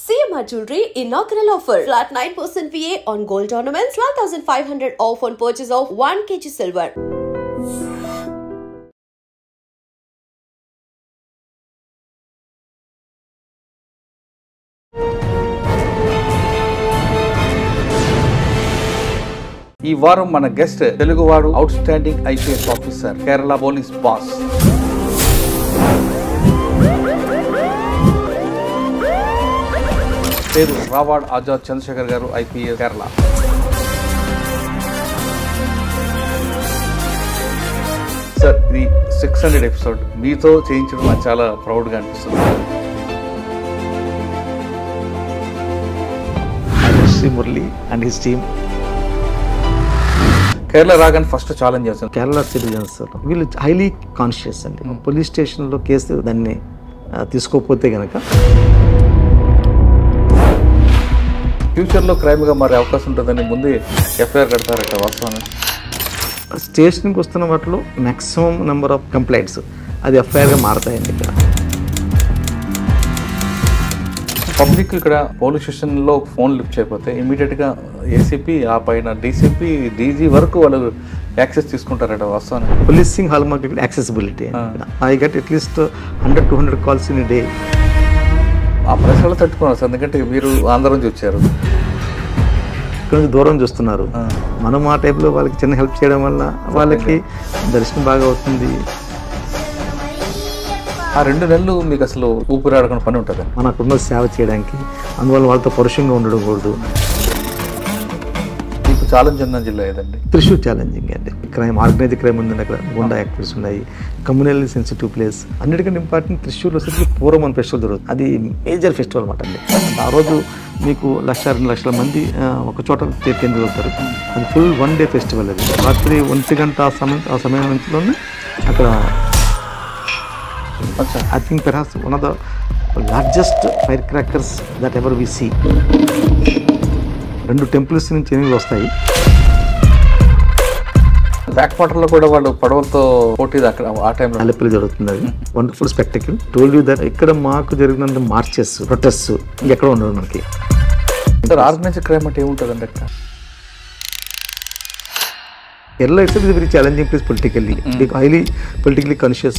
CMR Jewelry inaugural offer. Flat 9% VA on gold ornaments. 12,500 off on purchase of 1 kg silver. ఈ వారం మన guest తెలుగువాడు out standing IPS officer Kerala police boss. పేరు రావాడ్ ఆజాద్ చంద్రశేఖర్ గారు, IPS Kerala. Sir, ఇది 600 episode మీతో చేయించడం నాకు చాలా ప్రౌడ్గా అనిపిస్తుంది. Shri Murali and his team Kerala రాగానే ఫస్ట్ ఛాలెంజ్ చేస్తాను. కేరళ సిటిజన్స్ వీళ్ళు హైలీ కాన్షియస్ అండి. పోలీస్ స్టేషన్లో కేసు దాన్ని తీసుకోకపోతే కనుక ఫ్యూచర్లో క్రైమ్గా మారే అవకాశం ఉంటుందని ముందే ఎఫ్ఐఆర్ కడతారట, వాస్తవాన్ని? స్టేషన్కి వస్తున్న వాటిలో మ్యాక్సిమం నెంబర్ ఆఫ్ కంప్లైంట్స్ అది ఎఫ్ఐఆర్గా మారతాయండి. ఇక్కడ పబ్లిక్ ఇక్కడ పోలీస్ స్టేషన్లో ఫోన్ లిఫ్ట్ చేయకపోతే ఇమీడియట్గా ఏసీపీ, ఆ పైన డీసీపీ, డీజీ వరకు వాళ్ళు యాక్సెస్ తీసుకుంటారట, వాస్తవాన్ని? Policing hall market accessibility. I get at least 100-200 calls in day. ఆ ప్రెషర్లో తట్టుకున్నారు సార్, ఎందుకంటే మీరు ఆంధ్ర నుంచి వచ్చారు, ఇక్కడ నుంచి దూరం చూస్తున్నారు. మనం ఆ టైప్లో వాళ్ళకి చిన్న హెల్ప్ చేయడం వల్ల వాళ్ళకి దర్శనం బాగా అవుతుంది. ఆ 2 నెలలు మీకు అసలు ఊపిరాడకుండా పని ఉంటుంది మనకున్న సేవ చేయడానికి. అందువల్ల వాళ్ళతో పరుషంగా ఉండడం కూడదు. మీకు ఛాలెంజ్ ఉన్న జిల్లా ఏదండి? త్రిశూర్ ఛాలెంజింగ్ అండి. క్రైమ్, ఆర్గనైజ్డ్ క్రైమ్ ఉందండి అక్కడ. గుండా యాక్టివిటీస్ ఉన్నాయి, కమ్యూనల్లీ సెన్సిటివ్ ప్లేస్. అన్నిటికంటే ఇంపార్టెంట్, త్రిశూర్లో వచ్చేసి పూర్వం ఫెస్టివల్ జరుగుతుంది. అది మేజర్ ఫెస్టివల్ అన్నమాట అండి. ఆ రోజు మీకు 1-2 లక్షల మంది ఒక చోట కేంద్రీకవుతారు. అది ఫుల్ 1 డే ఫెస్టివల్. అది రాత్రి 1 గంట ఆ సమయం నుంచిలోనే అక్కడ I think perhaps one of the largest firecrackers that ever we see. 2 temples నుంచి ఎనిమిది వస్తాయి. బ్యాక్ వాటర్లో కూడా వాళ్ళు పడవలతో పోటీ అక్కడ ఆ టైంలో అల్లెప్పలు జరుగుతుంది. అది వండర్ఫుల్ స్పెక్టకిల్. టోల్డ్ యూ దట్ ఇక్కడ మాకు జరిగినంత మార్చెస్, ప్రొటెస్ట్ ఇంకెక్కడ ఉండదు మనకి. ఆర్గనైజ్డ్ క్రైమ్ అంటే ఏముంటుందండి అక్కడ? Kerala itself is a very challenging place politically. Highly politically conscious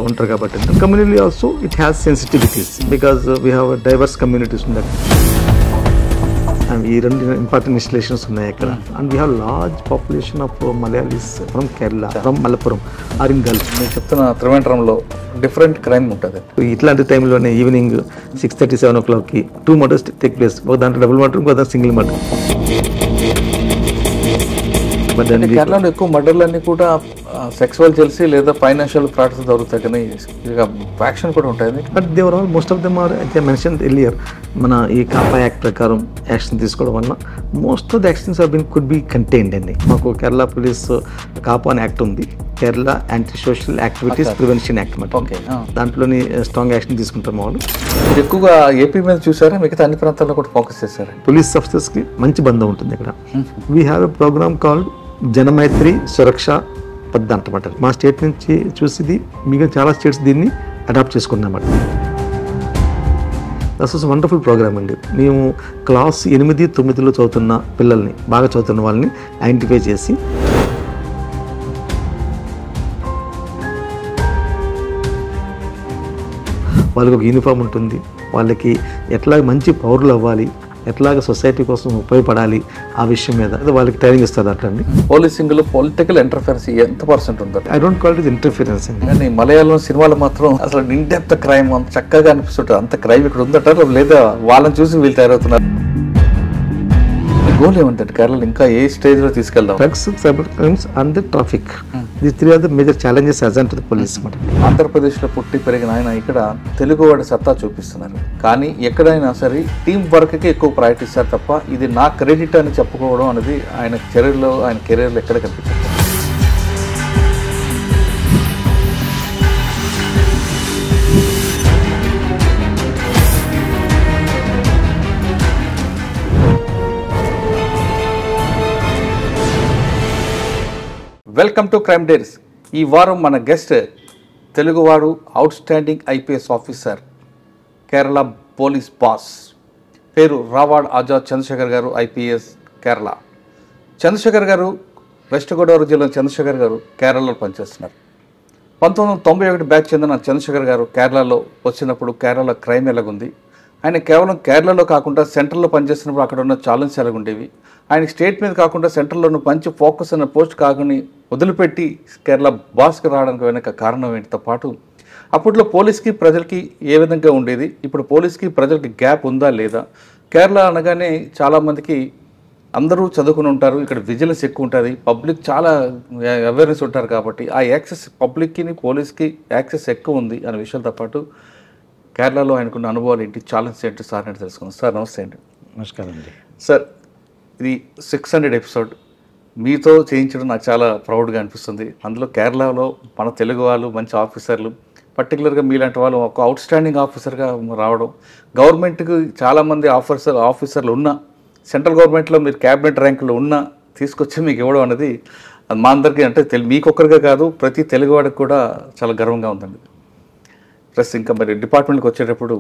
ఉంటారు కాబట్టి. Communally also it has sensitivities because we have diverse communities in that. And ఈ 2 important installations ఉన్నాయి అక్కడ. And we have large population of Malayalis from Kerala, from Malappuram or in Gulf. నేను చెప్తున్న త్రివేంద్రంలో different crime ఉంటుంది. ఇట్లాంటి టైంలోనే evening 6:30-7 o'clockకి 2 murders take place. ఒక దాంట్లో డబుల్ మర్డర్, ఇంకో దాంట్లో సింగిల్ మర్డర్. కేరళలో ఎక్కువ మర్డర్లన్నీ కూడా సెక్సువల్ జెల్సీ లేదా ఫైనాన్షియల్ ఫ్రాడ్స్ దొరుకుతాయి, కానీ ఫ్యాక్షన్ కూడా ఉంటాయి. But there all most of them are I mention earlier. మన ఈ కాపా యాక్ట్ ప్రకారం యాక్షన్ తీసుకోవడం వల్ల most of the actions could be contained అండి. మాకు కేరళ పోలీస్ కాపా అని యాక్ట్ ఉంది, Kerala anti social activities prevention act అన్నమాట. దాంట్లోని స్ట్రాంగ్ యాక్షన్ తీసుకుంటాం. వాళ్ళు మీరు ఎక్కువగా ఏపీ మీద చూసారా, మిగతా అన్ని ప్రాంతాల్లో కూడా ఫోకస్ చేశారు? పోలీస్ ఆఫీసర్స్కి మంచి బంధం ఉంటుంది ఇక్కడ. We have a programme called Janamaithri Suraksha పద్ధతి అంటమాట. మా స్టేట్ నుంచి చూసి మిగతా చాలా స్టేట్స్ దీన్ని అడాప్ట్ చేసుకున్నామన్నమాట. దట్స్ వాస్ వండర్ఫుల్ ప్రోగ్రామ్ అండి. మేము క్లాస్ 8-9లో చదువుతున్న పిల్లల్ని, బాగా చదువుతున్న వాళ్ళని ఐడెంటిఫై చేసి వాళ్ళకి ఒక యూనిఫామ్ ఉంటుంది, వాళ్ళకి ఎట్లా మంచి పౌరులు అవ్వాలి, ఎట్లాగ సొసైటీ కోసం ఉపయోగపడాలి, ఆ విషయం మీద వాళ్ళకి ట్రైనింగ్ ఇస్తారు. అట్లండి పోలీసింగ్ లో పొలిటికల్ ఇంటర్ఫరెన్స్ ఎంత % ఉంటుంది? I don't call it interference అండి. కానీ మలయాళం సినిమాలో మాత్రం అసలు ఇన్ డెప్త్ క్రైమ్ అంత చక్కగా అనిపిస్తుంటుంది. అంత క్రైమ్ ఇక్కడ ఉందట, లేదా వాళ్ళని చూసి వీళ్ళు తయారవుతున్నారు? గోల్ ఏమంటారు కేరళలో ఇంకా ఏ స్టేజ్ లో తీసుకెళ్దాం? Drugs, cyber crimes and traffic, these 3 are the major challenges as to the police. Andhra Pradesh లో పుట్టి పెరిగిన ఆయన ఇక్కడ తెలుగువాడి సత్తా చూపిస్తున్నారు. కానీ ఎక్కడైనా సరే టీం వర్క్ కి ఎక్కువ ప్రయారిటీ ఇస్తారు తప్ప ఇది నా క్రెడిట్ అని చెప్పుకోవడం అనేది ఆయన కెరీర్లో ఎక్కడ కనిపించదు. Welcome to crime diaries. ఈ వారం మన గెస్ట్ తెలుగువాడు out standing IPS officer, Kerala police boss పేరు రావాడ్ ఆజాద్ చంద్రశేఖర్ గారు, ఐపీఎస్, కేరళ. చంద్రశేఖర్ గారు వెస్ట్ గోదావరి జిల్లా చంద్రశేఖర్ గారు కేరళలో పనిచేస్తున్నారు. 1991 బ్యాచ్ చెందిన చంద్రశేఖర్ గారు కేరళలో వచ్చినప్పుడు కేరళ క్రైమ్ ఎలాగుంది, ఆయన కేవలం కేరళలో కాకుండా సెంట్రల్లో పనిచేస్తున్నప్పుడు అక్కడ ఉన్న ఛాలెంజ్ ఎలాగుండేవి, ఆయన స్టేట్ మీద కాకుండా సెంట్రల్లోనూ మంచి ఫోకస్ అన్న పోస్ట్ కాకుండా వదిలిపెట్టి కేరళ బాస్కి రావడానికి వెనక కారణం ఏంటితో పాటు అప్పట్లో పోలీస్కి ప్రజలకి ఏ విధంగా ఉండేది, ఇప్పుడు పోలీస్కి ప్రజలకి గ్యాప్ ఉందా లేదా, కేరళ అనగానే చాలామందికి అందరూ చదువుకుని ఉంటారు, ఇక్కడ విజిలెన్స్ ఎక్కువ ఉంటుంది, పబ్లిక్ చాలా అవేర్నెస్ ఉంటారు కాబట్టి ఆ యాక్సెస్ పబ్లిక్కి పోలీస్కి యాక్సెస్ ఎక్కువ ఉంది అనే విషయాలతో పాటు కేరళలో ఆయనకున్న అనుభవాలు ఏంటి, ఛాలెంజ్ ఏంటి సార్ అని తెలుసుకుందాం. సార్ నమస్తే అండి. నమస్కారం అండి. సార్ ఇది 600 ఎపిసోడ్ మీతో చేయించడం నాకు చాలా ప్రౌడ్గా అనిపిస్తుంది. అందులో కేరళలో మన తెలుగు వాళ్ళు మంచి ఆఫీసర్లు, పర్టికులర్గా మీలాంటి వాళ్ళు ఒక అవుట్ స్టాండింగ్ ఆఫీసర్గా రావడం, గవర్నమెంట్కి చాలామంది ఆఫీసర్లు ఉన్న సెంట్రల్ గవర్నమెంట్లో మీరు క్యాబినెట్ ర్యాంకులో ఉన్న తీసుకొచ్చి మీకు ఇవ్వడం అనేది అది మా అందరికీ అంటే మీకొక్కరిగా కాదు ప్రతి తెలుగువాడికి కూడా చాలా గర్వంగా ఉందండి. ప్లస్ ఇంకా మరి డిపార్ట్మెంట్కి వచ్చేటప్పుడు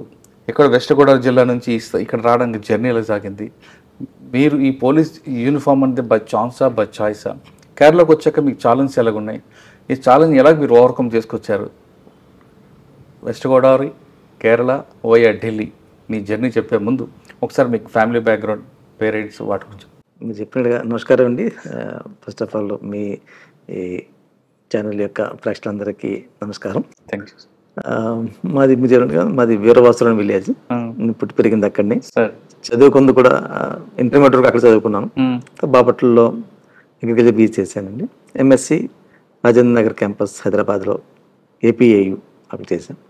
ఇక్కడ వెస్ట్ గోదావరి జిల్లా నుంచి ఇక్కడ రావడానికి జర్నీ ఎలా సాగింది, మీరు ఈ పోలీస్ యూనిఫామ్ అనేది బై ఛాన్సా బై చాయిసా, కేరళకు వచ్చాక మీకు ఛాలెంజ్ ఎలాగున్నాయి, ఈ ఛాలెంజ్ ఎలా మీరు ఓవర్కమ్ చేసుకొచ్చారు, వెస్ట్ గోదావరి, కేరళ, ఓయా, ఢిల్లీ మీ జర్నీ చెప్పే ముందు ఒకసారి మీకు ఫ్యామిలీ బ్యాక్గ్రౌండ్, పేరెంట్స్ వాటి గురించి. మీరు చెప్పినట్టుగా నమస్కారం అండి. ఫస్ట్ ఆఫ్ ఆల్ మీ ఈ ఛానల్ యొక్క ప్రేక్షకులందరికీ నమస్కారం. Thank you. మాది మీరు చెప్పినట్టుగా మాది వీరవాసురం విలేజ్, పుట్టి పెరిగింది అక్కడిని, చదువుకుంది కూడా ఇంటర్మీడియట్ వరకు అక్కడ చదువుకున్నాను. బాపట్లలో అగ్రికల్చర్ బీచ్ చేశానండి. ఎంఎస్సి రాజేంద్ర నగర్ క్యాంపస్ హైదరాబాద్లో ఏపీఏయు అక్కడ చేశాను.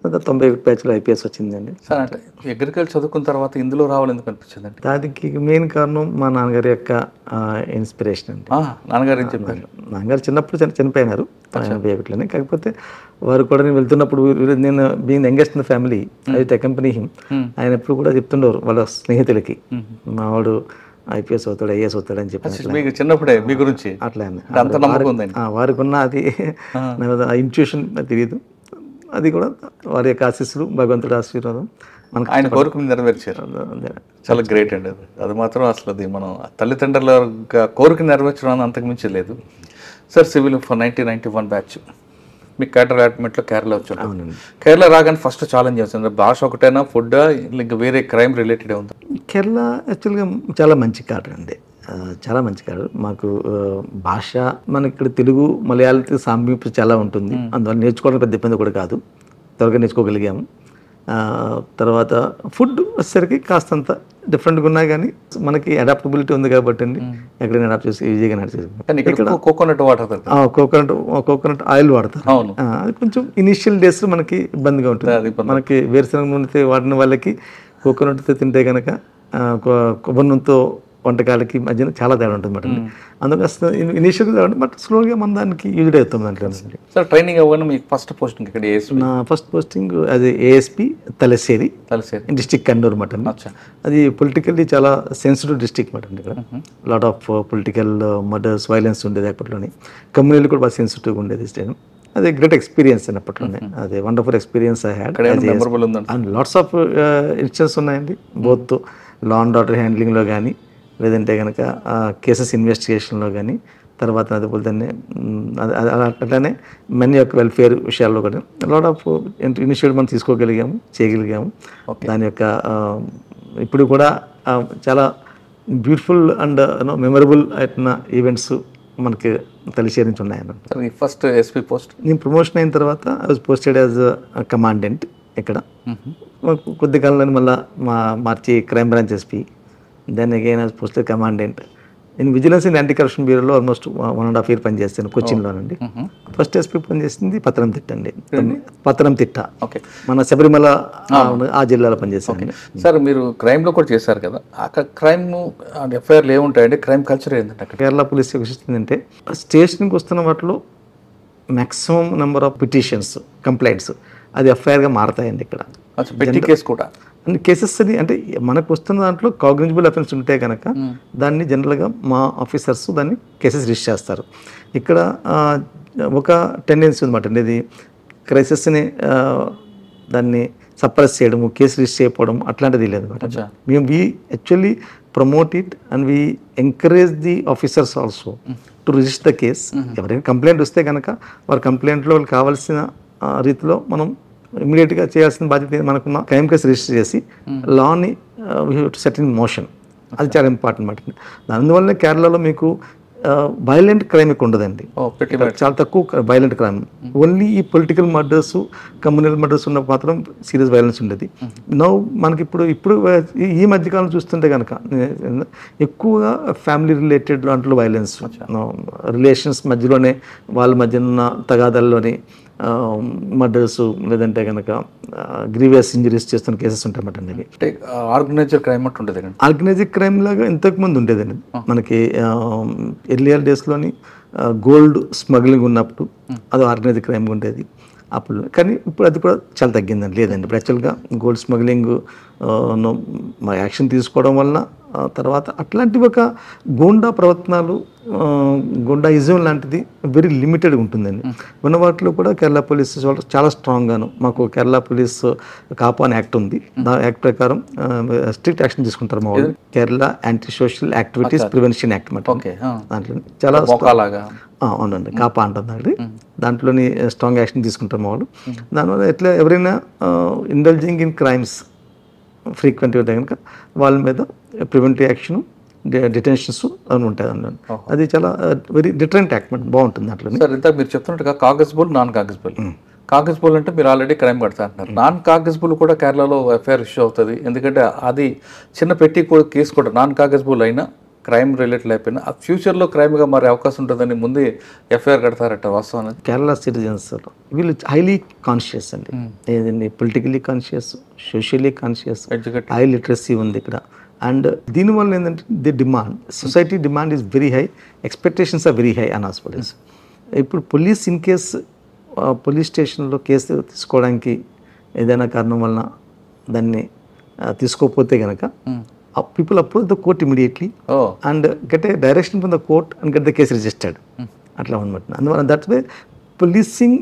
91 బ్యాచ్లో ఐపీఎస్ వచ్చిందండి. సార్ అంటే అగ్రికల్చర్ చదువుకున్న తర్వాత ఇందులో రావాలి ఎందుకు అనిపించిందండి? దానికి మెయిన్ కారణం మా నాన్నగారి యొక్క ఇన్స్పిరేషన్ అండి. నాన్నగారు ఏం చెప్పారు? నాన్నగారు చిన్నప్పుడు చనిపోయినారు 81లోనే. కాకపోతే వారు కూడా నేను వెళ్తున్నప్పుడు నేను being youngest in the family అయితే కంపెనీ ఆయన ఎప్పుడు కూడా చెప్తుండేవారు వాళ్ళ స్నేహితులకి, మావాడు ఐపీఎస్ అవుతాడు, ఐఏఎస్ అవుతాడు అని చెప్పి చిన్నప్పుడే మీ గురించి అట్లా వారికి ఉన్న అది ఇన్స్టిట్యూషన్ తెలియదు. అది కూడా వారి యొక్క ఆశీస్సులు, భగవంతుడి ఆశీర్వాదం మనకు ఆయన కోరికను నెరవేర్చారు. చాలా గ్రేట్ అండి. అది మాత్రం అసలు అది మనం తల్లిదండ్రుల కోరిక నెరవేర్చడం అంతకు మించి లేదు. సార్ సివిల్ ఫర్ 1991 బ్యాచ్ మీ క్యాటర్ అలాట్మెంట్లో కేరళ వచ్చాడు. కేరళ రాగానే ఫస్ట్ ఛాలెంజ్ చేస్తుంది భాష ఒకటైనా, ఫుడ్ ఇంకా వేరే క్రైమ్ రిలేటెడ్ ఉంది? కేరళ యాక్చువల్గా చాలా మంచి క్యాటర్ అండి, చాలా మంచి క్యాటర్. మాకు భాష మనకి ఇక్కడ తెలుగు మలయాళంతో సామీప్యం చాలా ఉంటుంది, అందువల్ల నేర్చుకోవడం పెద్ద ఇబ్బంది కూడా కాదు, త్వరగా నేర్చుకోగలిగాము. తర్వాత ఫుడ్ వచ్చేసరికి కాస్తంత డిఫరెంట్గా ఉన్నా కానీ మనకి అడాప్టబిలిటీ ఉంది కాబట్టి అండి ఎక్కడైనా అడాప్ట్ చేసి ఈజీగా నడిచేది. కోకోనట్ ఆయిల్ వాడతారు, అది కొంచెం ఇనిషియల్ డేస్ మనకి ఇబ్బందిగా ఉంటుంది. మనకి వేరుశనగ నూనెతో వాడిన వాళ్ళకి కోకోనట్తో తింటే కనుక కొబ్బరి నూనెతో వంటకాలకి మధ్యన చాలా తేడా ఉంటుంది అన్నమాట. అందుకని ఇనిషియల్గా బట్ స్లోగా మన దానికి యూజ్ అవుతాం దాంట్లో. సార్ ట్రైనింగ్ అవ్వగానే మీకు ఫస్ట్ పోస్టింగ్ ఇక్కడ? నా ఫస్ట్ పోస్టింగ్ అది ఏఎస్పీ తలసేరి డిస్ట్రిక్ట్ కన్నూరు అన్నమాట. అది పొలిటికల్లీ చాలా సెన్సిటివ్ డిస్ట్రిక్ట్ అన్నమాట. ఇక్కడ lot of political murders, violence ఉండేది అప్పట్లోనే. కమ్యూనిటీ కూడా బాగా సెన్సిటివ్గా ఉండేది స్టేట్. అది గ్రేట్ ఎక్స్పీరియన్స్ అప్పట్లోనే, అది wonderful experience I had. And lots of incidents ఉన్నాయండి, బోత్ లా అండ్ ఆర్డర్ హ్యాండ్లింగ్లో కానీ లేదంటే కనుక కేసెస్ ఇన్వెస్టిగేషన్లో కానీ, తర్వాత అదేపోతే అట్లానే మెన్ యొక్క వెల్ఫేర్ విషయాల్లో కూడా లాట్ ఆఫ్ ఇనిషియేటివ్ మనం తీసుకోగలిగాము, చేయగలిగాము. దాని యొక్క ఇప్పుడు కూడా చాలా బ్యూటిఫుల్ అండ్ మెమరబుల్ అయిన ఈవెంట్స్ మనకి తెలిసే నుంచి ఉన్నాయన్నమాట. ఫస్ట్ ఎస్పీ పోస్ట్ నేను ప్రమోషన్ అయిన తర్వాత I was posted as commandant ఇక్కడ. కొద్ది కాలంలో మళ్ళీ మార్చి crime branch SP, then again as posted commandant. నేను విజిలెన్స్ అండ్ యాంటీ కరప్షన్ బ్యూరోలో ఆల్మోస్ట్ 1.5 years పనిచేస్తాను కొచ్చిన్లోనండి. ఫస్ట్ ఎస్పీ పనిచేసింది పత్తనంతిట్ట అండి, పత్తనంతిట్ట మన శబరిమల ఆ జిల్లాలో పనిచేస్తాను. సార్ మీరు క్రైమ్లో కూడా చేశారు కదా, అక్కడ క్రైమ్ ఎఫ్ఐఆర్లు ఏముంటాయండి, క్రైమ్ కల్చర్ ఏంటంటే అక్కడ? కేరళ పోలీస్ ఏంటంటే స్టేషన్కి వస్తున్న వాటిలో maximum number of petitions, complaints అది ఎఫ్ఐఆర్గా మారతాయండి ఇక్కడ. కేసు కూడా అన్ని కేసెస్ అని అంటే మనకు వస్తున్న దాంట్లో కాగ్నిజబుల్ అఫెన్స్ ఉంటే కనుక దాన్ని జనరల్గా మా ఆఫీసర్స్ దాన్ని కేసెస్ రిజిస్టర్ చేస్తారు. ఇక్కడ ఒక టెండెన్సీ ఉందన్నమాట, ఇది క్రైసిస్ని దాన్ని సప్రెస్ చేయడము, కేసు రిజిస్టర్ చేయకపోవడం అట్లాంటిది లేదు అనమాట. మేము we actually promote it and we encourage the officers also to register the case. ఎవరైనా కంప్లైంట్ వస్తే కనుక వారి కంప్లైంట్లో వాళ్ళకి కావాల్సిన రీతిలో మనం ఇమీడియట్గా చేయాల్సిన బాధ్యత మనకున్న క్రైమ్ కేసు రిజిస్టర్ చేసి లాని we have to set in motion. అది చాలా ఇంపార్టెంట్ మాట. అందువల్ల కేరళలో మీకు వైలెంట్ క్రైమ్ ఎక్కువ ఉండదండి, చాలా తక్కువ వైలెంట్ క్రైమ్. ఓన్లీ ఈ పొలిటికల్ మర్డర్స్, కమ్యూనల్ మర్డర్స్ ఉన్న మాత్రం సీరియస్ వైలెన్స్ ఉండేది. నౌ మనకి ఇప్పుడు ఈ మధ్యకాలం చూస్తుంటే కనుక ఎక్కువగా ఫ్యామిలీ రిలేటెడ్ దాంట్లో వైలెన్స్, రిలేషన్స్ మధ్యలోనే వాళ్ళ మధ్య ఉన్న తగాదాల్లోని మర్డర్స్ లేదంటే కనుక గ్రీవియస్ ఇంజరీస్ చేస్తున్న కేసెస్ ఉంటాయన్నమాట అండి. ఆర్గనైజ్డ్ క్రైమ్ అంటే ఉంటుంది. ఆర్గనైజ్డ్ క్రైమ్ లాగా ఇంతకుముందు ఉండేదండి మనకి ఎర్లియర్ డేస్లోని గోల్డ్ స్మగ్లింగ్ ఉన్నప్పుడు అది ఆర్గనైజ్డ్ క్రైమ్ ఉండేది అప్పుడు. కానీ ఇప్పుడు అది కూడా చాలా తగ్గిందండి. లేదండి ఇప్పుడు యాక్చువల్గా గోల్డ్ స్మగ్లింగ్ యాక్షన్ తీసుకోవడం వలన తర్వాత అట్లాంటివి ఒక గోండా ప్రవర్తనలు, గోండాయిజం లాంటిది వెరీ లిమిటెడ్గా ఉంటుందండి. ఉన్న వాటిలో కూడా కేరళ పోలీస్ చాలా స్ట్రాంగ్గాను మాకు కేరళ పోలీస్ కాపా అని యాక్ట్ ఉంది. ఆ యాక్ట్ ప్రకారం స్ట్రిక్ట్ యాక్షన్ తీసుకుంటారు మా వాళ్ళు. Kerala anti social activities prevention act అన్నమాట. దాంట్లో చాలా అవునండి కాపా అంటుంది. దాంట్లోని స్ట్రాంగ్ యాక్షన్ తీసుకుంటారు మా వాళ్ళు. దానివల్ల ఎట్లా ఎవరైనా ఇండల్జింగ్ ఇన్ క్రైమ్స్ ఫ్రీక్వెంట్గా ఉంటే కనుక వాళ్ళ మీద ప్రివెంటివ్ యాక్షన్, డిటెన్షన్స్ అని ఉంటాయి అన్నాను. అది చాలా వెరీ డిఫరెంట్ యాక్ట్ బాగుంటుంది అట్లా. సార్ ఇంత మీరు చెప్తున్నట్టుగా కాగజ్బుల్, నాన్ కాగజ్బుల్. కాగజ్బుల్ అంటే మీరు ఆల్రెడీ క్రైమ్ కడతా అంటున్నారు. నాన్ కాగజ్బుల్ కూడా కేరళలో ఎఫ్ఐఆర్ ఇష్యూ అవుతుంది. ఎందుకంటే అది చిన్న పెట్టి కేసు కూడా నాన్ కాగజ్బుల్ అయినా క్రైమ్ రిలేటెడ్ అయిపోయినా ఆ ఫ్యూచర్లో క్రైమ్గా మారే అవకాశం ఉంటుందని ముందే ఎఫ్ఐఆర్ కడతారట వాస్తవం అనేది. కేరళ సిటిజన్స్ వీళ్ళు హైలీ కాన్షియస్ అండి, ఏదండి politically conscious, socially conscious, high literacy ఉంది ఇక్కడ. అండ్ దీనివల్ల ఏంటంటే the demand, society demand is very high, expectations are very high on us police. ఇప్పుడు పోలీస్ ఇన్ కేస్ పోలీస్ స్టేషన్లో కేసు తీసుకోవడానికి ఏదైనా కారణం వలన దాన్ని తీసుకోకపోతే కనుక people approach the court immediately and get a direction from the court and get the case registered. Atla unmat. And that's why policing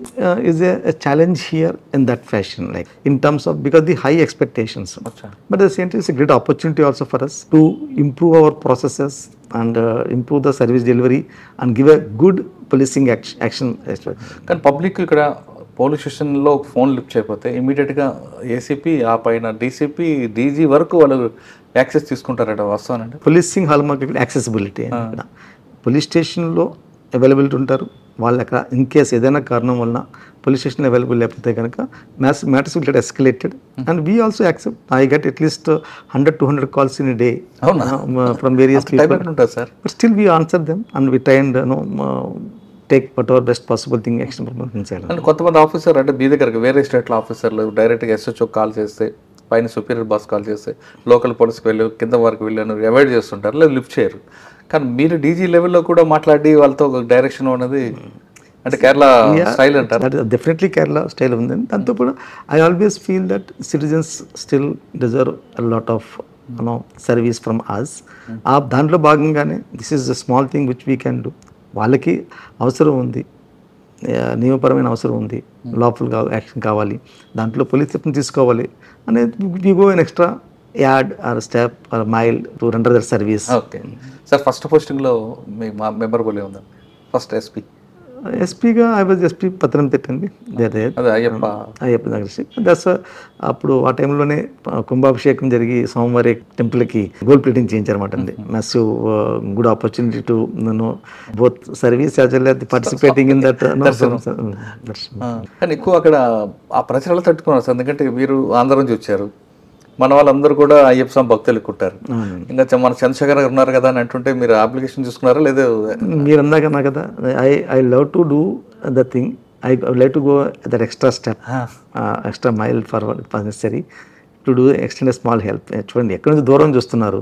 is a challenge here in that fashion, like in terms of because the high expectations. But at the same time, it's a great opportunity also for us to improve our processes and improve the service delivery and give a good policing action. Can public ikkada police స్టేషన్లో phone lift చేయకపోతే ఇమీడియట్గా ACP ఆ పైన DCP DG వరకు వాళ్ళు access తీసుకుంటారట వాస్తవానండి. Policing hall market accessibility police స్టేషన్లో అవైలబిలిటీ ఉంటారు. వాళ్ళు అక్కడ ఇన్ కేస్ ఏదైనా కారణం వలన పోలీస్ స్టేషన్ అవైలబుల్ లేకపోతే కనుక matters will get escalated and we also accept. I get at least 100-200 calls in a day from various people. But still we answer them and we try and take whatever best possible thing action చేయాలి. అంటే కొంతమంది officer అంటే మీ దగ్గరకు వేరే స్టేట్లో ఆఫీసర్లు డైరెక్ట్గా SHO call చేస్తే, పైన సుపీరియర్ బాస్ కాల్ చేస్తే లోకల్ పోలీస్కి వెళ్ళి కింద వరకు వెళ్ళి అవాయిడ్ చేస్తుంటారు, లేదు లిఫ్ట్ చేయరు. కానీ మీరు డీజీ లెవెల్లో కూడా మాట్లాడి వాళ్ళతో డైరెక్షన్ అనేది అంటే కేరళ స్టైల్ అంటారు. డెఫినెట్లీ కేరళ స్టైల్ ఉంది. దాంతో కూడా I always feel that citizens still deserve a lot of service from us. దాంట్లో భాగంగానే this is a small thing which we can do. వాళ్ళకి అవసరం ఉంది, నియమపరమైన అవసరం ఉంది, లాఫుల్ యాక్షన్ కావాలి, దాంట్లో పోలీస్ స్టెప్ని తీసుకోవాలి అనేది we go an extra add or step or mile to render that service. Okay sir, first పోస్టింగ్లో మీ మెమరబుల్ ఉందా? ఫస్ట్ ఎస్పీగా ఐ వాజ్ ఎస్పీ పత్తనంతిట్ట అండి, అయ్యప్ప నగర్. దట్స్ అప్పుడు ఆ టైంలోనే కుంభాభిషేకం జరిగి సోమవారి టెంపుల్కి గోల్డ్ ప్లేటింగ్ చేయించారన్నమాట అండి. Massive good opportunity to both service as well as participating in that. కానీ ఎక్కువ అక్కడ ఆ ప్రచారాలు తట్టుకున్నారు సార్, ఎందుకంటే మీరు ఆంధ్ర నుంచి వచ్చారు, మన వాళ్ళందరూ కూడా అయ్యప్ప స్వామి భక్తులు ఎక్కుంటారు. ఇంకా మన చంద్రశేఖర్ గారు ఉన్నారు కదా అని అంటుంటే మీరు అప్లికేషన్ చూసుకున్నారా లేదా? మీరు అన్నాకన్నా కదా, I love to do the thing, I like to go that extra step, extra mile forward necessary to do extend small help. చూడండి ఎక్కడి నుంచి దూరం చూస్తున్నారు,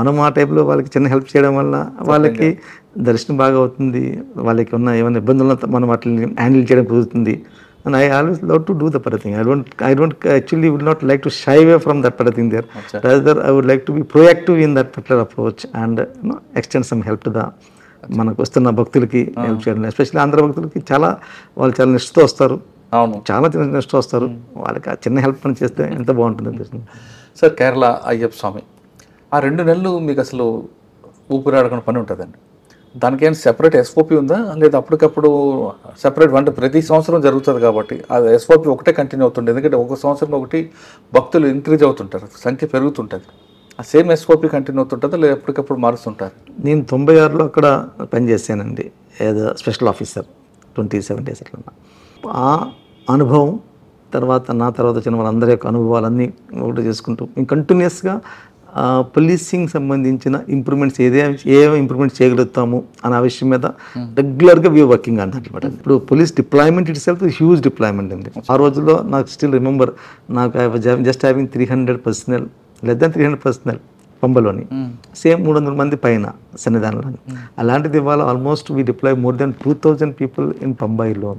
మనం ఆ టైప్లో వాళ్ళకి చిన్న హెల్ప్ చేయడం వల్ల వాళ్ళకి దర్శనం బాగా అవుతుంది, వాళ్ళకి ఉన్న ఏమైనా ఇబ్బందులను మనం వాటిని హ్యాండిల్ చేయడం కుదురుతుంది. And I always love to do the particular thing. I don't actually would not like to shy away from that particular thing there. Rather, I would like to be proactive in that particular approach and extend some help to the మనకు వస్తున్న భక్తులకి help చేయడం. Especially Andhra భక్తులకి వాళ్ళు చాలా నిష్ఠతో వస్తారు. అవును చాలా చిన్న నెక్స్ట్ వస్తారు, వాళ్ళకి ఆ చిన్న హెల్ప్ అని చేస్తే ఎంత బాగుంటుంది అనిపిస్తుంది. సార్ కేరళ అయ్యప్ప స్వామి ఆ 2 నెలలు మీకు అసలు ఊపిరాడకుండా పని ఉంటుందండి. దానికి ఏమైనా సెపరేట్ ఎస్ఓపి ఉందా లేదా అప్పటికప్పుడు సెపరేట్ అంటే ప్రతి సంవత్సరం జరుగుతుంది కాబట్టి అది ఎస్ఓపి ఒకటే కంటిన్యూ అవుతుంది? ఎందుకంటే ఒక సంవత్సరం ఒకటి భక్తులు ఇంక్రీజ్ అవుతుంటారు, సంఖ్య పెరుగుతుంటుంది. ఆ సేమ్ ఎస్ఓపి కంటిన్యూ అవుతుంటుందా లేదా ఎప్పటికప్పుడు మారుస్తుంటారు? నేను 96లో అక్కడ పనిచేశానండి ఏదో స్పెషల్ ఆఫీసర్ 27 days అట్లా. ఆ అనుభవం నా తర్వాత వచ్చిన వాళ్ళందరి యొక్క అనుభవాలన్నీ ఒకటి చేసుకుంటూ మేము కంటిన్యూస్గా పోలీసింగ్ సంబంధించిన ఇంప్రూవ్మెంట్స్ ఏమేమి ఇంప్రూవ్మెంట్ చేయగలుగుతాము అనే విషయం మీద రెగ్యులర్గా వీ వర్కింగ్ అన్నమాట. ఇప్పుడు police deployment itself huge deployment అండి. ఆ రోజుల్లో నాకు స్టిల్ రిమెంబర్, నాకు just having 300 personnel, less than 300 personnel పంబలోని, సేమ్ 300 మంది పైన సన్నిధానంలో. అలాంటిది ఇవాళ almost we deploy more than 2000 people in పంబాయిలో.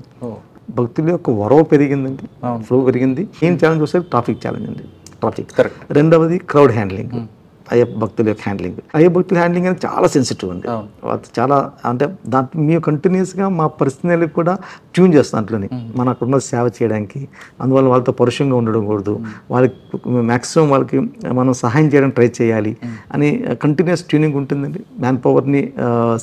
భక్తుల యొక్క వరవ పెరిగిందండి, ఫ్లో పెరిగింది. మెయిన్ ఛాలెంజ్ వస్తే ట్రాఫిక్ ఛాలెంజ్ అండి, ట్రాఫిక్. రెండవది క్రౌడ్ హ్యాండ్లింగ్, అయ్యప్ప భక్తుల యొక్క హ్యాండ్లింగ్. అయ్యప్ప భక్తుల హ్యాండ్లింగ్ అనేది చాలా సెన్సిటివ్ అండి. చాలా అంటే దాంట్లో మేము కంటిన్యూస్గా మా పర్సనల్ కూడా ట్యూన్ చేస్తాం దాంట్లోని మన అక్కడున్న సేవ చేయడానికి. అందువల్ల వాళ్ళతో పరుషంగా ఉండడం కూడదు, వాళ్ళకి మ్యాక్సిమం వాళ్ళకి మనం సహాయం చేయడానికి ట్రై చేయాలి అని కంటిన్యూస్ ట్యూనింగ్ ఉంటుందండి. మ్యాన్ పవర్ని